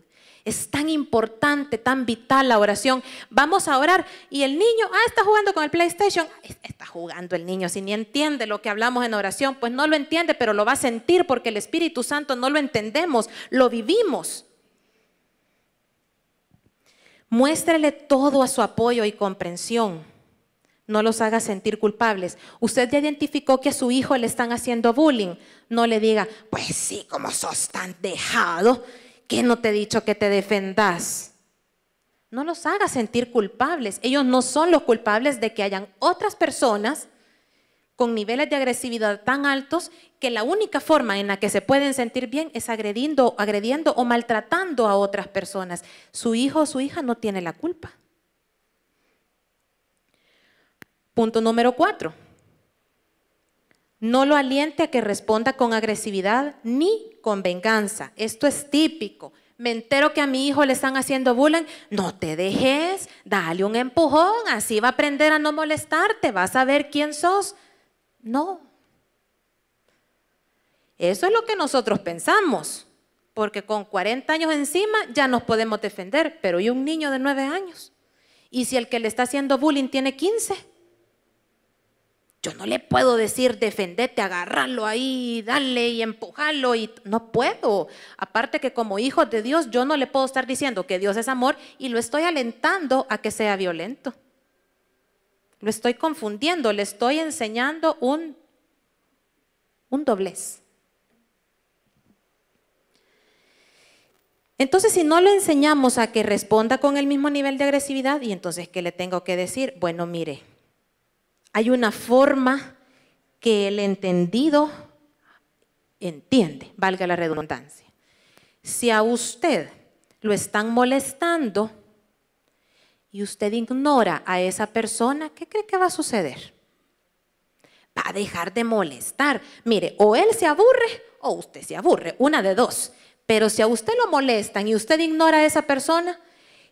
Es tan importante, tan vital la oración. Vamos a orar y el niño, está jugando con el PlayStation. Está jugando el niño, si ni entiende lo que hablamos en oración, pues no lo entiende, pero lo va a sentir porque el Espíritu Santo no lo entendemos, lo vivimos. Muéstrele todo a su apoyo y comprensión. No los haga sentir culpables. Usted ya identificó que a su hijo le están haciendo bullying. No le diga, pues sí, como sos tan dejado, que no te he dicho que te defendas. No los haga sentir culpables. Ellos no son los culpables de que hayan otras personas con niveles de agresividad tan altos que la única forma en la que se pueden sentir bien es agrediendo o maltratando a otras personas. Su hijo o su hija no tiene la culpa. Punto número 4. No lo aliente a que responda con agresividad ni con venganza. Esto es típico. Me entero que a mi hijo le están haciendo bullying. No te dejes, dale un empujón, así va a aprender a no molestarte, vas a ver quién sos. No. Eso es lo que nosotros pensamos, porque con 40 años encima ya nos podemos defender, pero ¿y un niño de 9 años? ¿Y si el que le está haciendo bullying tiene 15? Yo no le puedo decir defendete, agarrarlo ahí, darle y empujarlo, y no puedo. Aparte que como hijos de Dios yo no le puedo estar diciendo que Dios es amor y lo estoy alentando a que sea violento. Lo estoy confundiendo, le estoy enseñando un doblez. Entonces, si no le enseñamos a que responda con el mismo nivel de agresividad, ¿y entonces qué le tengo que decir? Bueno, mire, hay una forma que el entendido entiende, valga la redundancia. Si a usted lo están molestando y usted ignora a esa persona, ¿qué cree que va a suceder? Va a dejar de molestar. Mire, o él se aburre o usted se aburre, una de dos. Pero si a usted lo molestan y usted ignora a esa persona,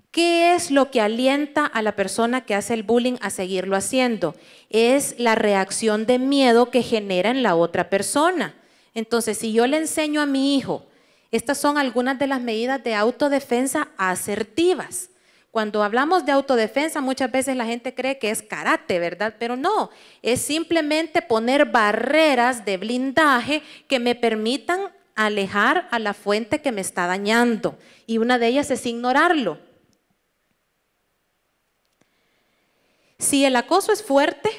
¿qué es lo que alienta a la persona que hace el bullying a seguirlo haciendo? Es la reacción de miedo que genera en la otra persona. Entonces, si yo le enseño a mi hijo, estas son algunas de las medidas de autodefensa asertivas. Cuando hablamos de autodefensa, muchas veces la gente cree que es karate, ¿verdad? Pero no, es simplemente poner barreras de blindaje que me permitan alejar a la fuente que me está dañando. Y una de ellas es ignorarlo. Si el acoso es fuerte,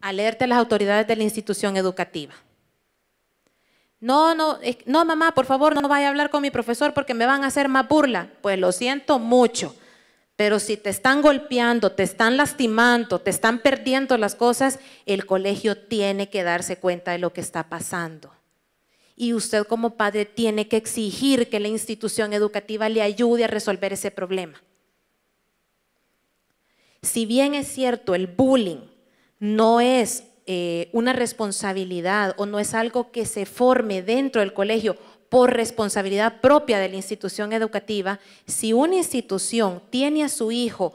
alerte a las autoridades de la institución educativa. No, mamá, por favor, no vaya a hablar con mi profesor porque me van a hacer más burla. Pues lo siento mucho, pero si te están golpeando, te están lastimando, te están perdiendo las cosas, el colegio tiene que darse cuenta de lo que está pasando. Y usted como padre tiene que exigir que la institución educativa le ayude a resolver ese problema. Si bien es cierto, el bullying no es una responsabilidad o no es algo que se forme dentro del colegio por responsabilidad propia de la institución educativa, si una institución tiene a su hijo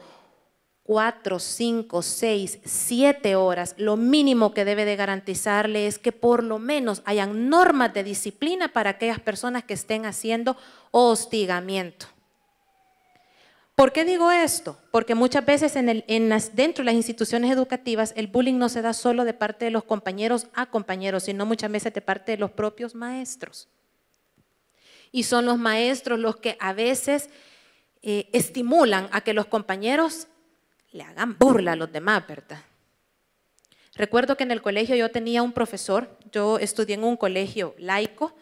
4, 5, 6, 7 horas, lo mínimo que debe de garantizarle es que por lo menos hayan normas de disciplina para aquellas personas que estén haciendo hostigamiento. ¿Por qué digo esto? Porque muchas veces dentro de las instituciones educativas el bullying no se da solo de parte de los compañeros a compañeros, sino muchas veces de parte de los propios maestros. Y son los maestros los que a veces estimulan a que los compañeros le hagan burla a los demás, ¿verdad? Recuerdo que en el colegio yo tenía un profesor, yo estudié en un colegio laico,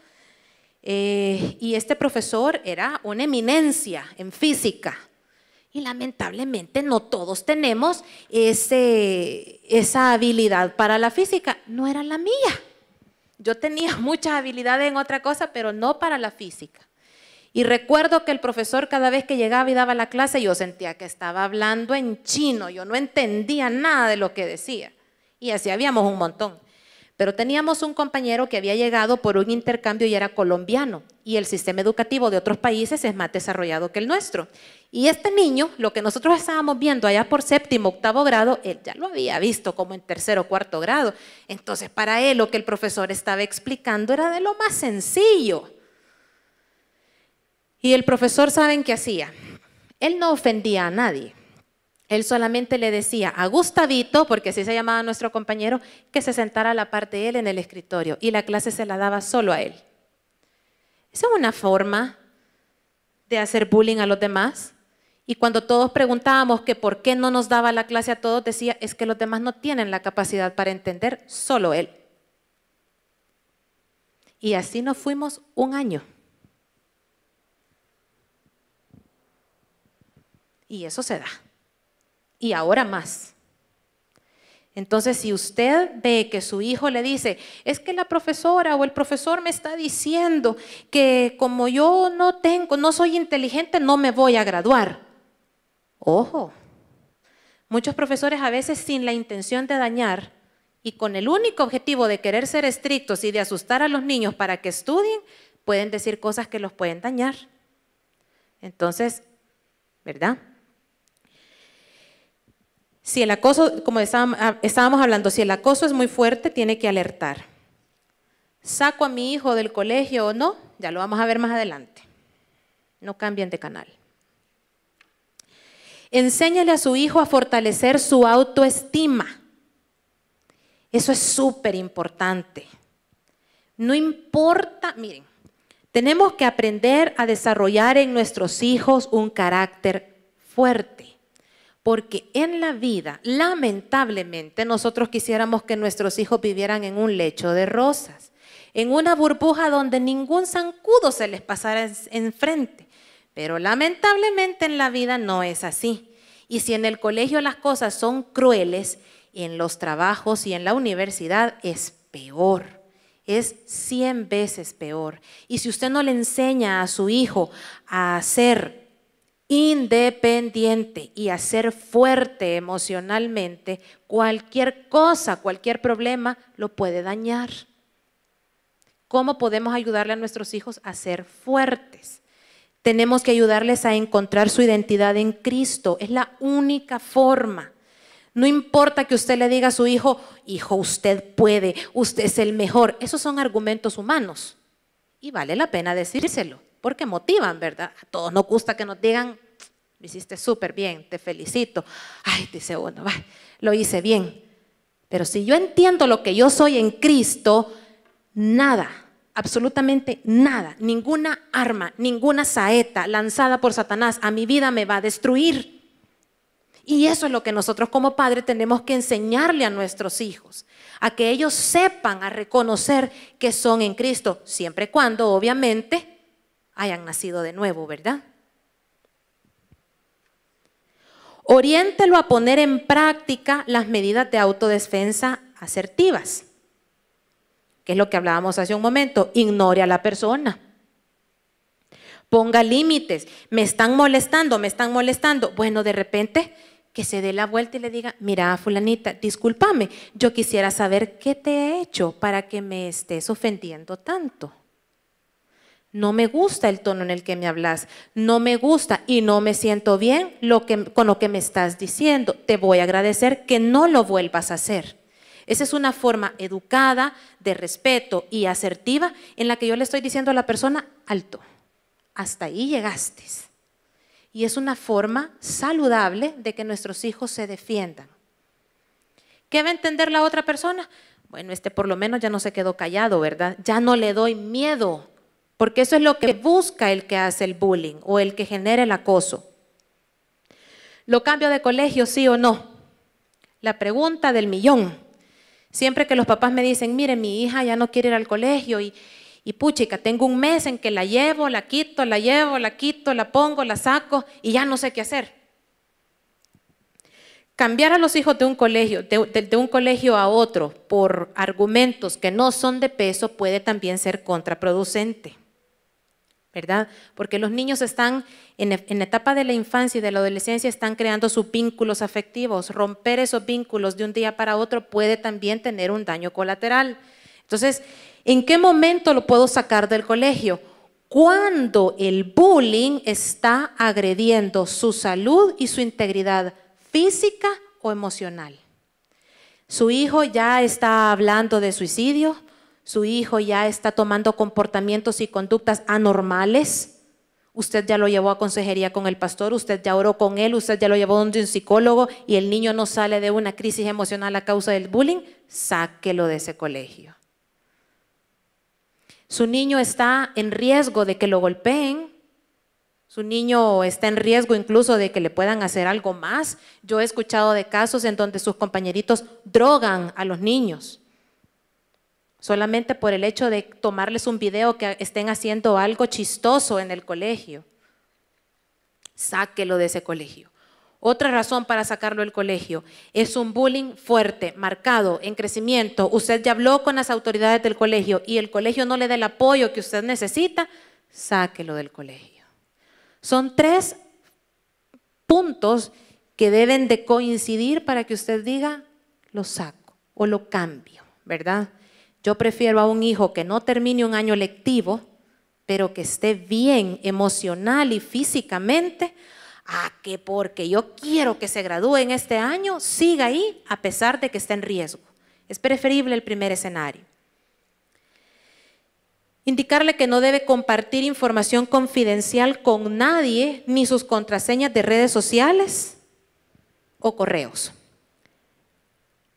y este profesor era una eminencia en física. Y lamentablemente no todos tenemos esa habilidad para la física. No era la mía. Yo tenía muchas habilidades en otra cosa, pero no para la física. Y recuerdo que el profesor cada vez que llegaba y daba la clase, yo sentía que estaba hablando en chino. Yo no entendía nada de lo que decía. Y así habíamos un montón. Pero teníamos un compañero que había llegado por un intercambio y era colombiano. Y el sistema educativo de otros países es más desarrollado que el nuestro. Y este niño, lo que nosotros estábamos viendo allá por 7º, 8º grado, él ya lo había visto como en 3º o 4º grado. Entonces, para él lo que el profesor estaba explicando era de lo más sencillo. Y el profesor, ¿saben qué hacía? Él no ofendía a nadie. Él solamente le decía a Gustavito, porque así se llamaba nuestro compañero, que se sentara a la par de él en el escritorio y la clase se la daba solo a él. Esa es una forma de hacer bullying a los demás. Y cuando todos preguntábamos que por qué no nos daba la clase a todos, decía, es que los demás no tienen la capacidad para entender, solo él. Y así nos fuimos un año. Y eso se da. Y ahora más. Entonces, si usted ve que su hijo le dice, es que la profesora o el profesor me está diciendo que como yo no soy inteligente, no me voy a graduar. Ojo, muchos profesores a veces sin la intención de dañar y con el único objetivo de querer ser estrictos y de asustar a los niños para que estudien, pueden decir cosas que los pueden dañar. Entonces, ¿verdad? Si el acoso, como estábamos hablando, si el acoso es muy fuerte, tiene que alertar. ¿Saco a mi hijo del colegio o no? Ya lo vamos a ver más adelante. No cambien de canal. Enséñale a su hijo a fortalecer su autoestima. Eso es súper importante. No importa, miren, tenemos que aprender a desarrollar en nuestros hijos un carácter fuerte. Porque en la vida, lamentablemente, nosotros quisiéramos que nuestros hijos vivieran en un lecho de rosas, en una burbuja donde ningún zancudo se les pasara enfrente. Pero lamentablemente en la vida no es así. Y si en el colegio las cosas son crueles, en los trabajos y en la universidad es peor. Es 100 veces peor. Y si usted no le enseña a su hijo a ser independiente y a ser fuerte emocionalmente, cualquier cosa, cualquier problema lo puede dañar. ¿Cómo podemos ayudarle a nuestros hijos a ser fuertes? Tenemos que ayudarles a encontrar su identidad en Cristo. Es la única forma. No importa que usted le diga a su hijo, hijo, usted puede, usted es el mejor. Esos son argumentos humanos y vale la pena decírselo. Porque motivan, ¿verdad? A todos nos gusta que nos digan, lo hiciste súper bien, te felicito. Ay, dice uno, lo hice bien. Pero si yo entiendo lo que yo soy en Cristo, nada, absolutamente nada, ninguna arma, ninguna saeta lanzada por Satanás a mi vida me va a destruir. Y eso es lo que nosotros como padres tenemos que enseñarle a nuestros hijos, a que ellos sepan a reconocer que son en Cristo, siempre y cuando, obviamente, hayan nacido de nuevo, ¿verdad? Oriéntelo a poner en práctica las medidas de autodefensa asertivas, que es lo que hablábamos hace un momento. Ignore a la persona. Ponga límites. Me están molestando. Bueno, de repente que se dé la vuelta y le diga, mira, fulanita, discúlpame, yo quisiera saber qué te he hecho para que me estés ofendiendo tanto. No me gusta el tono en el que me hablas, no me gusta y no me siento bien con lo que me estás diciendo. Te voy a agradecer que no lo vuelvas a hacer. Esa es una forma educada, de respeto y asertiva en la que yo le estoy diciendo a la persona, alto, hasta ahí llegaste. Y es una forma saludable de que nuestros hijos se defiendan. ¿Qué va a entender la otra persona? Bueno, por lo menos ya no se quedó callado, ¿verdad? Ya no le doy miedo. Porque eso es lo que busca el que hace el bullying o el que genera el acoso. ¿Lo cambio de colegio, sí o no? La pregunta del millón. Siempre que los papás me dicen, mire, mi hija ya no quiere ir al colegio y puchica, tengo un mes en que la llevo, la quito, la pongo, la saco y ya no sé qué hacer. Cambiar a los hijos de un colegio a otro por argumentos que no son de peso puede también ser contraproducente, ¿verdad? Porque los niños están en la etapa de la infancia y de la adolescencia, están creando sus vínculos afectivos. Romper esos vínculos de un día para otro puede también tener un daño colateral. Entonces, ¿en qué momento lo puedo sacar del colegio? Cuando el bullying está agrediendo su salud y su integridad física o emocional. Su hijo ya está hablando de suicidio, su hijo ya está tomando comportamientos y conductas anormales Usted ya lo llevó a consejería con el pastor, usted ya oró con él, usted ya lo llevó donde un psicólogo y el niño no sale de una crisis emocional a causa del bullying, sáquelo de ese colegio. Su niño está en riesgo de que lo golpeen, su niño está en riesgo incluso de que le puedan hacer algo más. Yo he escuchado de casos en donde sus compañeritos drogan a los niños solamente por el hecho de tomarles un video que estén haciendo algo chistoso en el colegio. Sáquelo de ese colegio. Otra razón para sacarlo del colegio es un bullying fuerte, marcado, en crecimiento. Usted ya habló con las autoridades del colegio y el colegio no le da el apoyo que usted necesita, sáquelo del colegio. Son 3 puntos que deben de coincidir para que usted diga, lo saco o lo cambio, ¿verdad? Yo prefiero a un hijo que no termine un año lectivo, pero que esté bien emocional y físicamente, a que porque yo quiero que se gradúe en este año, siga ahí a pesar de que esté en riesgo. Es preferible el primer escenario. Indicarle que no debe compartir información confidencial con nadie, ni sus contraseñas de redes sociales o correos.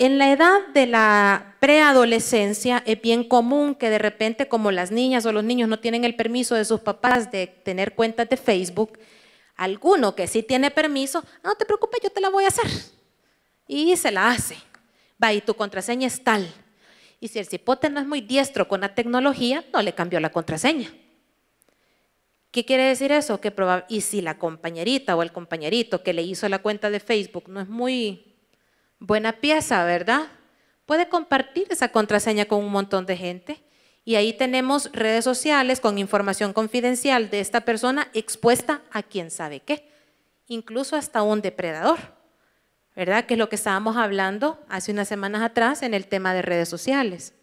En la edad de la preadolescencia es bien común que de repente, como las niñas o los niños no tienen el permiso de sus papás de tener cuentas de Facebook, alguno que sí tiene permiso, no te preocupes, yo te la voy a hacer. Y se la hace. Va, y tu contraseña es tal. Y si el cipote no es muy diestro con la tecnología, no le cambió la contraseña. ¿Qué quiere decir eso? Y si la compañerita o el compañerito que le hizo la cuenta de Facebook no es muy buena pieza, ¿verdad? Puede compartir esa contraseña con un montón de gente y ahí tenemos redes sociales con información confidencial de esta persona expuesta a quién sabe qué, incluso hasta un depredador, ¿verdad? Que es lo que estábamos hablando hace unas semanas atrás en el tema de redes sociales.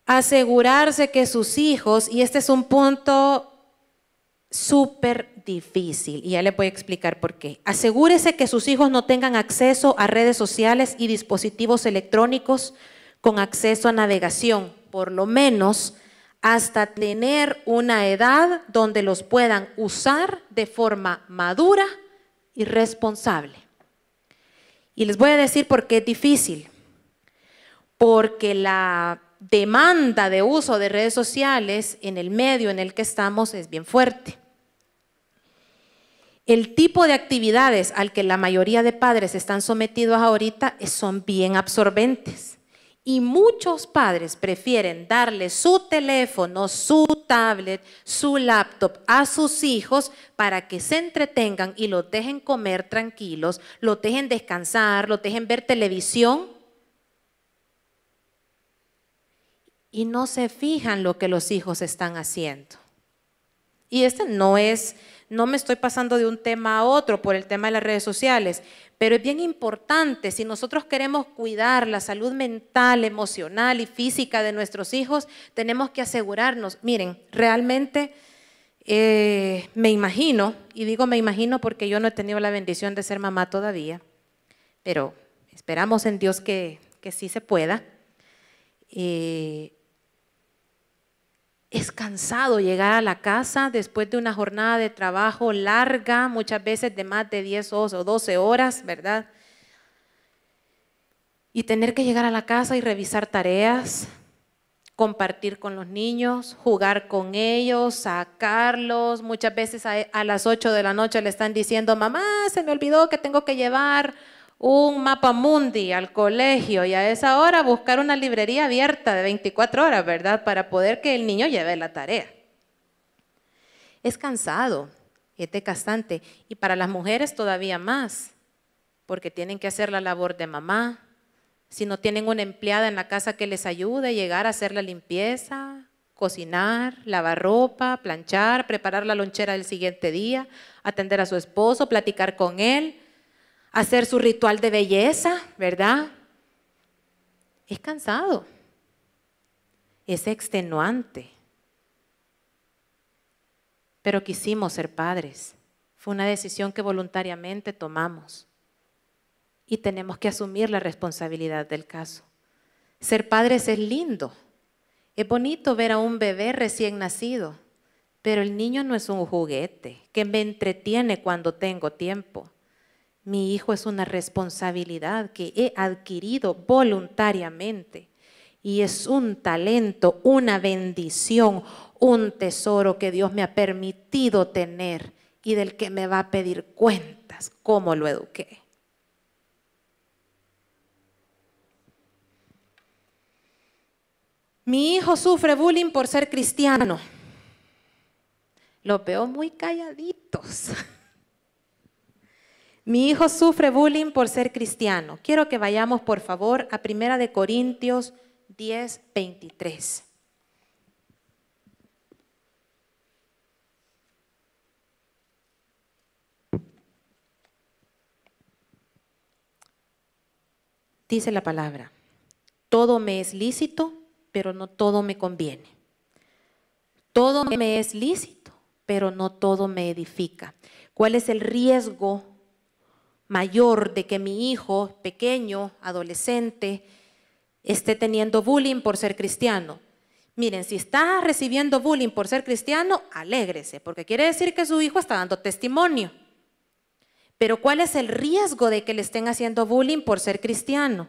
Asegurarse que sus hijos, y este es un punto súper difícil, y ya les voy a explicar por qué. Asegúrese que sus hijos no tengan acceso a redes sociales y dispositivos electrónicos con acceso a navegación, por lo menos hasta tener una edad donde los puedan usar de forma madura y responsable. Y les voy a decir por qué es difícil. Porque la demanda de uso de redes sociales en el medio en el que estamos es bien fuerte. El tipo de actividades al que la mayoría de padres están sometidos ahorita son bien absorbentes. Y muchos padres prefieren darle su teléfono, su tablet, su laptop a sus hijos para que se entretengan y los dejen comer tranquilos, los dejen descansar, los dejen ver televisión. Y no se fijan lo que los hijos están haciendo. Y no me estoy pasando de un tema a otro por el tema de las redes sociales, pero es bien importante, si nosotros queremos cuidar la salud mental, emocional y física de nuestros hijos, tenemos que asegurarnos, miren, realmente me imagino, y digo me imagino porque yo no he tenido la bendición de ser mamá todavía, pero esperamos en Dios que sí se pueda. Es cansado llegar a la casa después de una jornada de trabajo larga, muchas veces de más de 10 o 12 horas, ¿verdad? Y tener que llegar a la casa y revisar tareas, compartir con los niños, jugar con ellos, sacarlos. Muchas veces a las 8 de la noche le están diciendo, mamá, se me olvidó que tengo que llevar un mapa mundi al colegio y a esa hora buscar una librería abierta de 24 horas, ¿verdad? Para poder que el niño lleve la tarea. Es cansado, es desgastante. Y para las mujeres todavía más, porque tienen que hacer la labor de mamá. Si no tienen una empleada en la casa que les ayude, llegar a hacer la limpieza, cocinar, lavar ropa, planchar, preparar la lonchera del siguiente día, atender a su esposo, platicar con él, hacer su ritual de belleza, ¿verdad? Es cansado, es extenuante. Pero quisimos ser padres. Fue una decisión que voluntariamente tomamos. Y tenemos que asumir la responsabilidad del caso. Ser padres es lindo. Es bonito ver a un bebé recién nacido. Pero el niño no es un juguete que me entretiene cuando tengo tiempo. Mi hijo es una responsabilidad que he adquirido voluntariamente y es un talento, una bendición, un tesoro que Dios me ha permitido tener y del que me va a pedir cuentas, cómo lo eduqué. Mi hijo sufre bullying por ser cristiano. Los veo muy calladitos. Mi hijo sufre bullying por ser cristiano. Quiero que vayamos, por favor, a 1 Corintios 10:23. Dice la palabra: todo me es lícito, pero no todo me conviene. Todo me es lícito, pero no todo me edifica. ¿Cuál es el riesgo mayor de que mi hijo pequeño, adolescente, esté teniendo bullying por ser cristiano? Miren, si está recibiendo bullying por ser cristiano, alégrese, porque quiere decir que su hijo está dando testimonio. Pero ¿cuál es el riesgo de que le estén haciendo bullying por ser cristiano?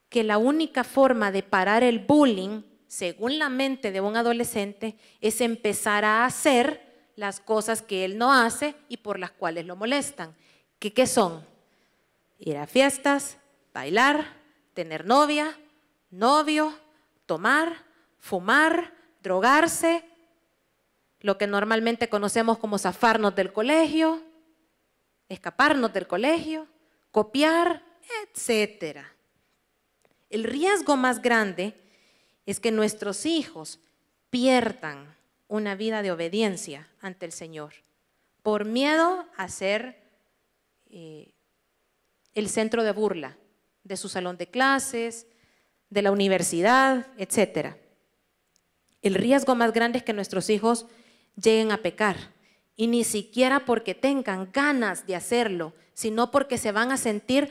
Que la única forma de parar el bullying, según la mente de un adolescente, es empezar a hacer las cosas que él no hace y por las cuales lo molestan. ¿Qué son? Ir a fiestas, bailar, tener novia, novio, tomar, fumar, drogarse, lo que normalmente conocemos como zafarnos del colegio, escaparnos del colegio, copiar, etcétera. El riesgo más grande es que nuestros hijos pierdan una vida de obediencia ante el Señor por miedo a ser el centro de burla de su salón de clases, de la universidad, etcétera. El riesgo más grande es que nuestros hijos lleguen a pecar, y ni siquiera porque tengan ganas de hacerlo, sino porque se van a sentir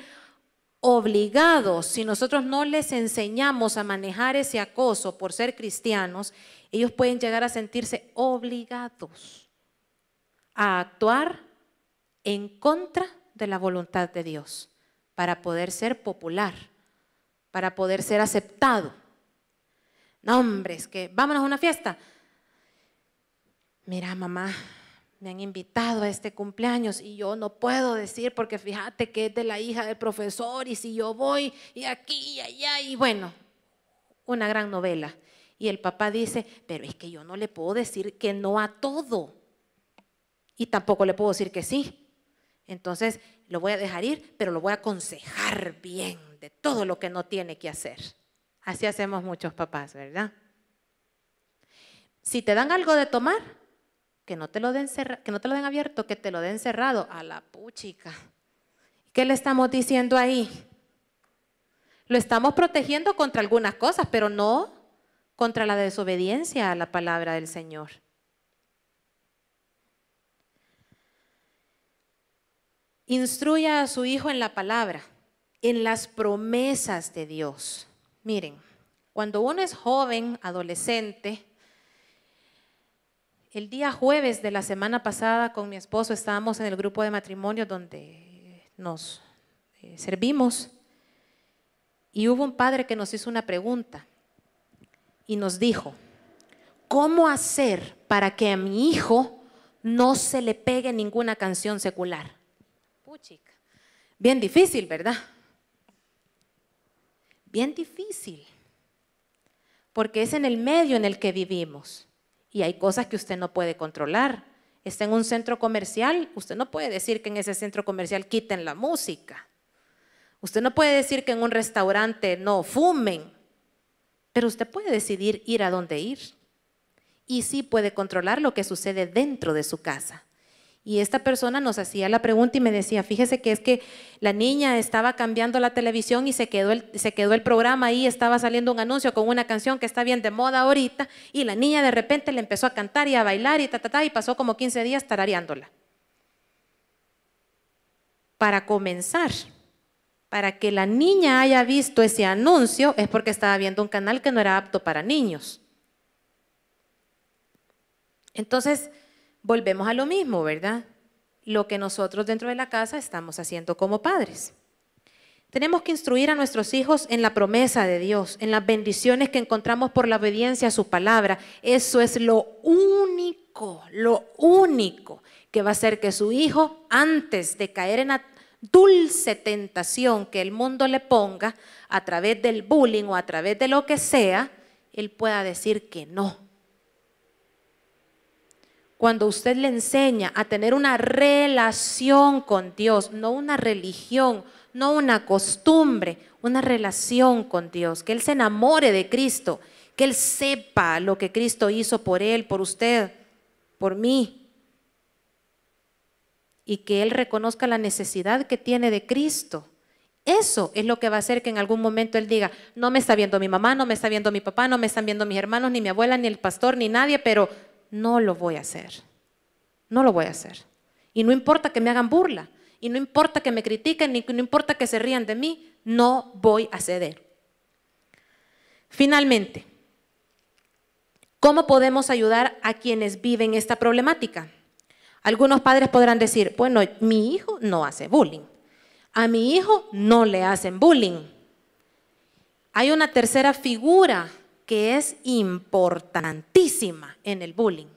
obligados. Si nosotros no les enseñamos a manejar ese acoso por ser cristianos, ellos pueden llegar a sentirse obligados a actuar en contra de la voluntad de Dios para poder ser popular, para poder ser aceptado. No, hombre, es que vámonos a una fiesta. Mira, mamá, me han invitado a este cumpleaños y yo no puedo decir porque fíjate que es de la hija del profesor y si yo voy y aquí y allá y bueno, una gran novela. Y el papá dice, pero es que yo no le puedo decir que no a todo y tampoco le puedo decir que sí. Entonces lo voy a dejar ir, pero lo voy a aconsejar bien de todo lo que no tiene que hacer. Así hacemos muchos papás, ¿verdad? Si te dan algo de tomar, que no te lo den abierto, que te lo den cerrado. A la puchica. ¿Qué le estamos diciendo ahí? Lo estamos protegiendo contra algunas cosas, pero no contra la desobediencia a la palabra del Señor. Instruya a su hijo en la palabra, en las promesas de Dios. Miren, cuando uno es joven, adolescente, el día jueves de la semana pasada con mi esposo estábamos en el grupo de matrimonio donde nos servimos y hubo un padre que nos hizo una pregunta y nos dijo, ¿cómo hacer para que a mi hijo no se le pegue ninguna canción secular? Puchica, bien difícil, ¿verdad? Bien difícil, porque es en el medio en el que vivimos. Y hay cosas que usted no puede controlar. Está en un centro comercial, usted no puede decir que en ese centro comercial quiten la música. Usted no puede decir que en un restaurante no fumen, pero usted puede decidir ir a dónde ir. Y sí puede controlar lo que sucede dentro de su casa. Y esta persona nos hacía la pregunta y me decía, fíjese que es que la niña estaba cambiando la televisión y se quedó el programa ahí, estaba saliendo un anuncio con una canción que está bien de moda ahorita y la niña de repente le empezó a cantar y a bailar y y pasó como 15 días tarareándola. Para comenzar, para que la niña haya visto ese anuncio es porque estaba viendo un canal que no era apto para niños. Entonces, volvemos a lo mismo, ¿verdad? Lo que nosotros dentro de la casa estamos haciendo como padres. Tenemos que instruir a nuestros hijos en la promesa de Dios, en las bendiciones que encontramos por la obediencia a su palabra. Eso es lo único que va a hacer que su hijo, antes de caer en la dulce tentación que el mundo le ponga, a través del bullying o a través de lo que sea, él pueda decir que no. Cuando usted le enseña a tener una relación con Dios, no una religión, no una costumbre, una relación con Dios, que él se enamore de Cristo, que él sepa lo que Cristo hizo por él, por usted, por mí, y que él reconozca la necesidad que tiene de Cristo. Eso es lo que va a hacer que en algún momento él diga, no me está viendo mi mamá, no me está viendo mi papá, no me están viendo mis hermanos, ni mi abuela, ni el pastor, ni nadie, pero no lo voy a hacer. No lo voy a hacer. Y no importa que me hagan burla, y no importa que me critiquen, ni no importa que se rían de mí, no voy a ceder. Finalmente, ¿cómo podemos ayudar a quienes viven esta problemática? Algunos padres podrán decir, bueno, mi hijo no hace bullying. A mi hijo no le hacen bullying. Hay una tercera figura que es importantísima en el bullying.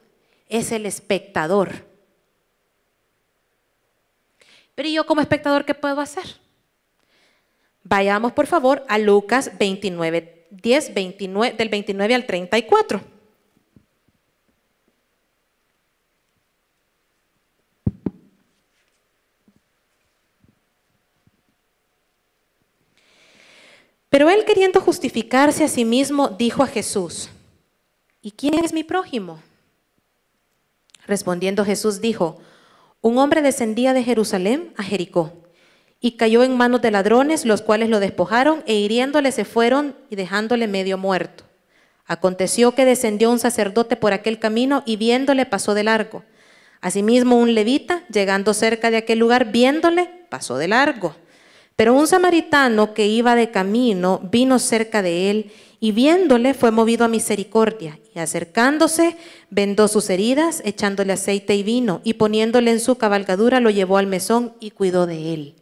Es el espectador. Pero yo como espectador, ¿qué puedo hacer? Vayamos por favor a Lucas 29, 10, 29, del 29 al 34. Pero él, queriendo justificarse a sí mismo, dijo a Jesús, ¿y quién es mi prójimo? Respondiendo Jesús dijo, un hombre descendía de Jerusalén a Jericó y cayó en manos de ladrones, los cuales lo despojaron e hiriéndole se fueron y dejándole medio muerto. Aconteció que descendió un sacerdote por aquel camino y viéndole pasó de largo. Asimismo un levita, llegando cerca de aquel lugar, viéndole, pasó de largo. Pero un samaritano que iba de camino vino cerca de él y viéndole fue movido a misericordia y acercándose vendó sus heridas, echándole aceite y vino y poniéndole en su cabalgadura lo llevó al mesón y cuidó de él.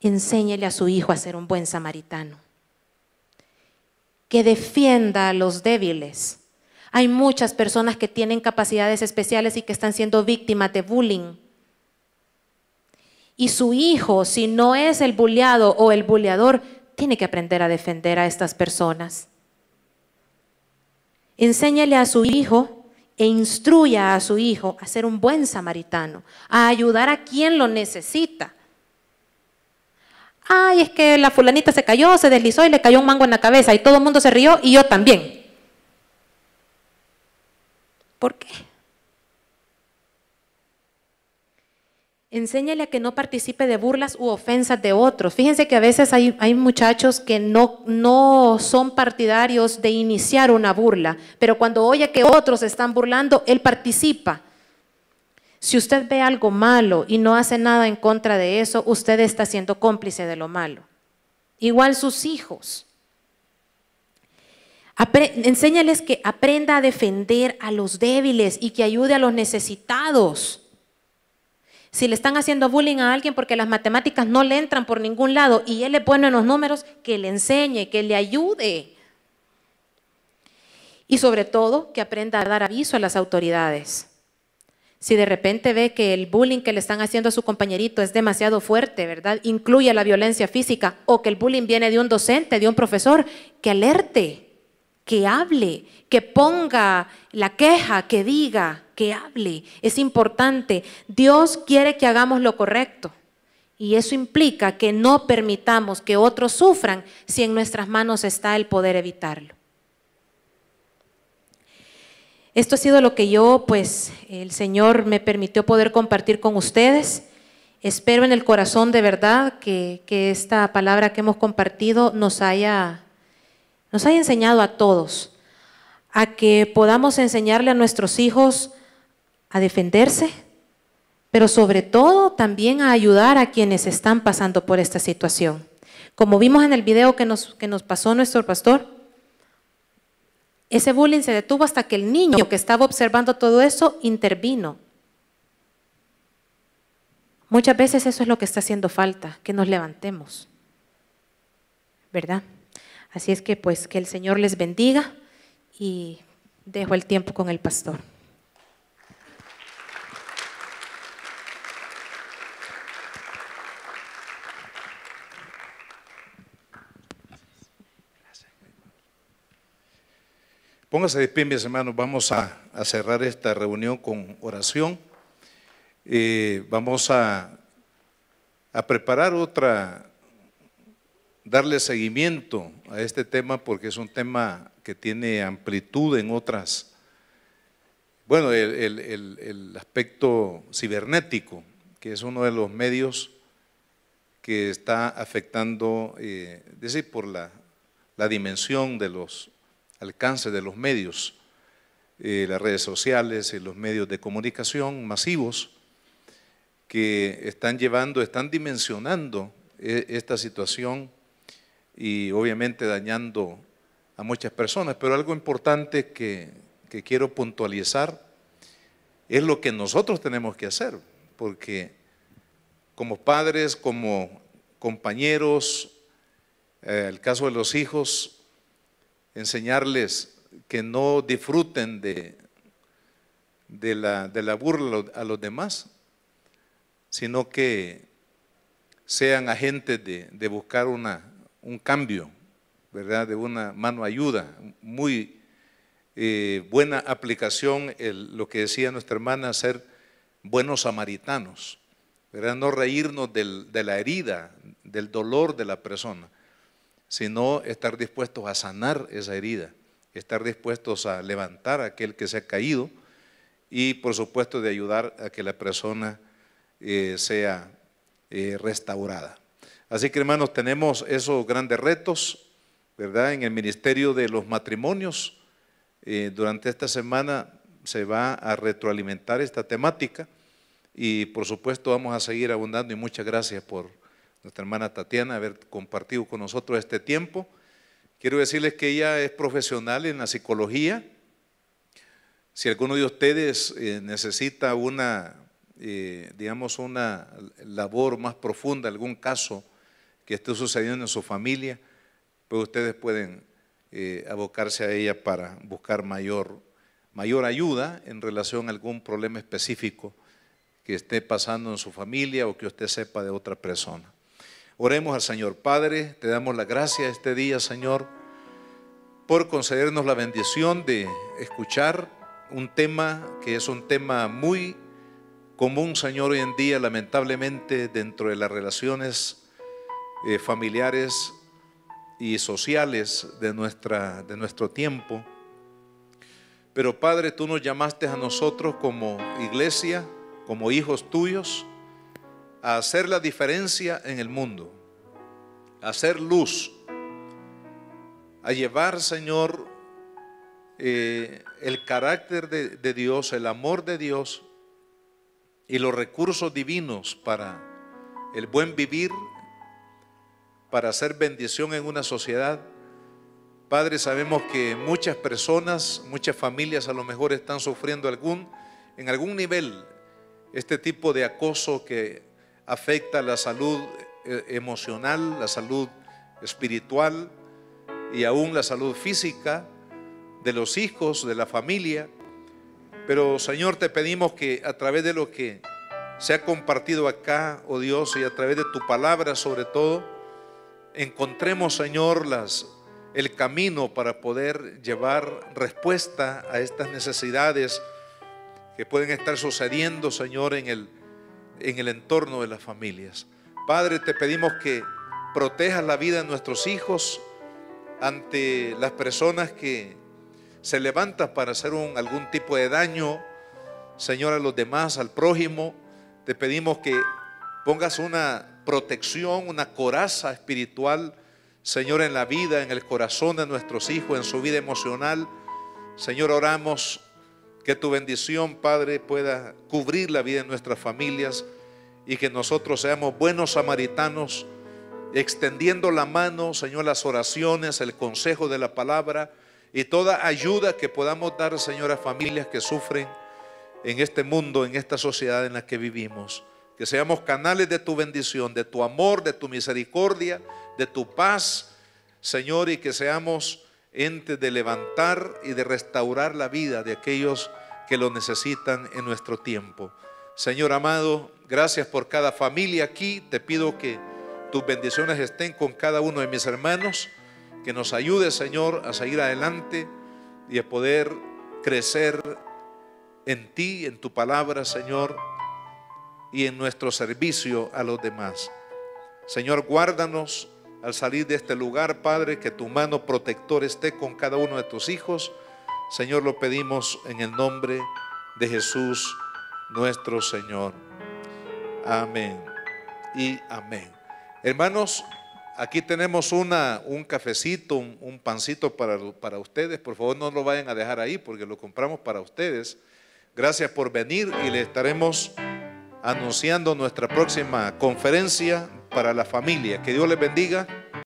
Enséñele a su hijo a ser un buen samaritano, que defienda a los débiles. Hay muchas personas que tienen capacidades especiales y que están siendo víctimas de bullying. Y su hijo, si no es el bulleado o el bulleador, tiene que aprender a defender a estas personas. Enséñale a su hijo e instruya a su hijo a ser un buen samaritano, a ayudar a quien lo necesita. Ay, es que la fulanita se cayó, se deslizó y le cayó un mango en la cabeza y todo el mundo se rió y yo también. ¿Por qué? Enséñale a que no participe de burlas u ofensas de otros. Fíjense que a veces hay muchachos que no son partidarios de iniciar una burla, pero cuando oye que otros están burlando, él participa. Si usted ve algo malo y no hace nada en contra de eso, usted está siendo cómplice de lo malo. Igual sus hijos. Enséñales que aprenda a defender a los débiles y que ayude a los necesitados. Si le están haciendo bullying a alguien porque las matemáticas no le entran por ningún lado y él es bueno en los números, que le enseñe, que le ayude. Y sobre todo, que aprenda a dar aviso a las autoridades. Si de repente ve que el bullying que le están haciendo a su compañerito es demasiado fuerte, ¿verdad? Incluye la violencia física o que el bullying viene de un docente, de un profesor, que alerte, que hable, que ponga la queja, que diga, que hable. Es importante. Dios quiere que hagamos lo correcto y eso implica que no permitamos que otros sufran si en nuestras manos está el poder evitarlo. Esto ha sido lo que yo, el Señor me permitió poder compartir con ustedes. Espero en el corazón de verdad que esta palabra que hemos compartido nos haya enseñado a todos, a que podamos enseñarle a nuestros hijos a defenderse, pero sobre todo también a ayudar a quienes están pasando por esta situación. Como vimos en el video que nos pasó nuestro pastor, Ese bullying se detuvo hasta que el niño que estaba observando todo eso intervino. Muchas veces eso es lo que está haciendo falta, que nos levantemos, ¿verdad? Así es que pues que el Señor les bendiga y dejo el tiempo con el pastor. Póngase de pie, mis hermanos. Vamos a cerrar esta reunión con oración. Vamos a preparar darle seguimiento a este tema, porque es un tema que tiene amplitud en otras. Bueno, el aspecto cibernético, que es uno de los medios que está afectando, es decir, por la dimensión de los alcances de los medios, las redes sociales y los medios de comunicación masivos, que están dimensionando esta situación y obviamente dañando a muchas personas. Pero algo importante que quiero puntualizar es lo que nosotros tenemos que hacer, porque como padres, como compañeros, el caso de los hijos, enseñarles que no disfruten de la burla a los demás, sino que sean agentes de buscar un cambio, ¿verdad? De una mano ayuda. Muy buena aplicación lo que decía nuestra hermana, ser buenos samaritanos, ¿verdad? No reírnos de la herida, del dolor de la persona, sino estar dispuestos a sanar esa herida, estar dispuestos a levantar a aquel que se ha caído y por supuesto de ayudar a que la persona sea restaurada. Así que, hermanos, tenemos esos grandes retos, ¿verdad? En el ministerio de los matrimonios, durante esta semana se va a retroalimentar esta temática y por supuesto vamos a seguir abundando, y muchas gracias por nuestra hermana Tatiana haber compartido con nosotros este tiempo. Quiero decirles que ella es profesional en la psicología. Si alguno de ustedes necesita digamos, una labor más profunda, algún caso que esté sucediendo en su familia, pues ustedes pueden abocarse a ella para buscar mayor ayuda en relación a algún problema específico que esté pasando en su familia o que usted sepa de otra persona. Oremos al Señor. Padre, te damos la gracia este día, Señor, por concedernos la bendición de escuchar un tema que es un tema muy común, Señor, hoy en día, lamentablemente, dentro de las relaciones familiares y sociales de nuestro tiempo. Pero Padre, tú nos llamaste a nosotros como iglesia, como hijos tuyos, a hacer la diferencia en el mundo, a hacer luz, a llevar, Señor, el carácter de Dios, el amor de Dios y los recursos divinos para el buen vivir, para hacer bendición en una sociedad. Padre, sabemos que muchas personas, muchas familias a lo mejor están sufriendo en algún nivel este tipo de acoso que afecta la salud emocional, la salud espiritual y aún la salud física de los hijos, de la familia. Pero Señor, te pedimos que a través de lo que se ha compartido acá, oh Dios, y a través de tu palabra sobre todo, encontremos, Señor, el camino para poder llevar respuesta a estas necesidades que pueden estar sucediendo, Señor, en el entorno de las familias. Padre, te pedimos que protejas la vida de nuestros hijos ante las personas que se levantan para hacer algún tipo de daño, Señor, a los demás, al prójimo. Te pedimos que pongas una protección, una coraza espiritual, Señor, en la vida, en el corazón de nuestros hijos, en su vida emocional. Señor, oramos que tu bendición, Padre, pueda cubrir la vida de nuestras familias y que nosotros seamos buenos samaritanos, extendiendo la mano, Señor, las oraciones, el consejo de la palabra y toda ayuda que podamos dar, Señor, a familias que sufren en este mundo, en esta sociedad en la que vivimos. Que seamos canales de tu bendición, de tu amor, de tu misericordia, de tu paz, Señor, y que seamos entes de levantar y de restaurar la vida de aquellos que lo necesitan en nuestro tiempo. Señor amado, gracias por cada familia aquí. Te pido que tus bendiciones estén con cada uno de mis hermanos, que nos ayude, Señor, a seguir adelante y a poder crecer en ti, en tu palabra, Señor, y en nuestro servicio a los demás. Señor, guárdanos al salir de este lugar, Padre, que tu mano protectora esté con cada uno de tus hijos. Señor, lo pedimos en el nombre de Jesús, nuestro Señor. Amén y amén. Hermanos, aquí tenemos un cafecito, un pancito para ustedes. Por favor, no lo vayan a dejar ahí porque lo compramos para ustedes. Gracias por venir y le estaremos anunciando nuestra próxima conferencia para la familia. Que Dios les bendiga.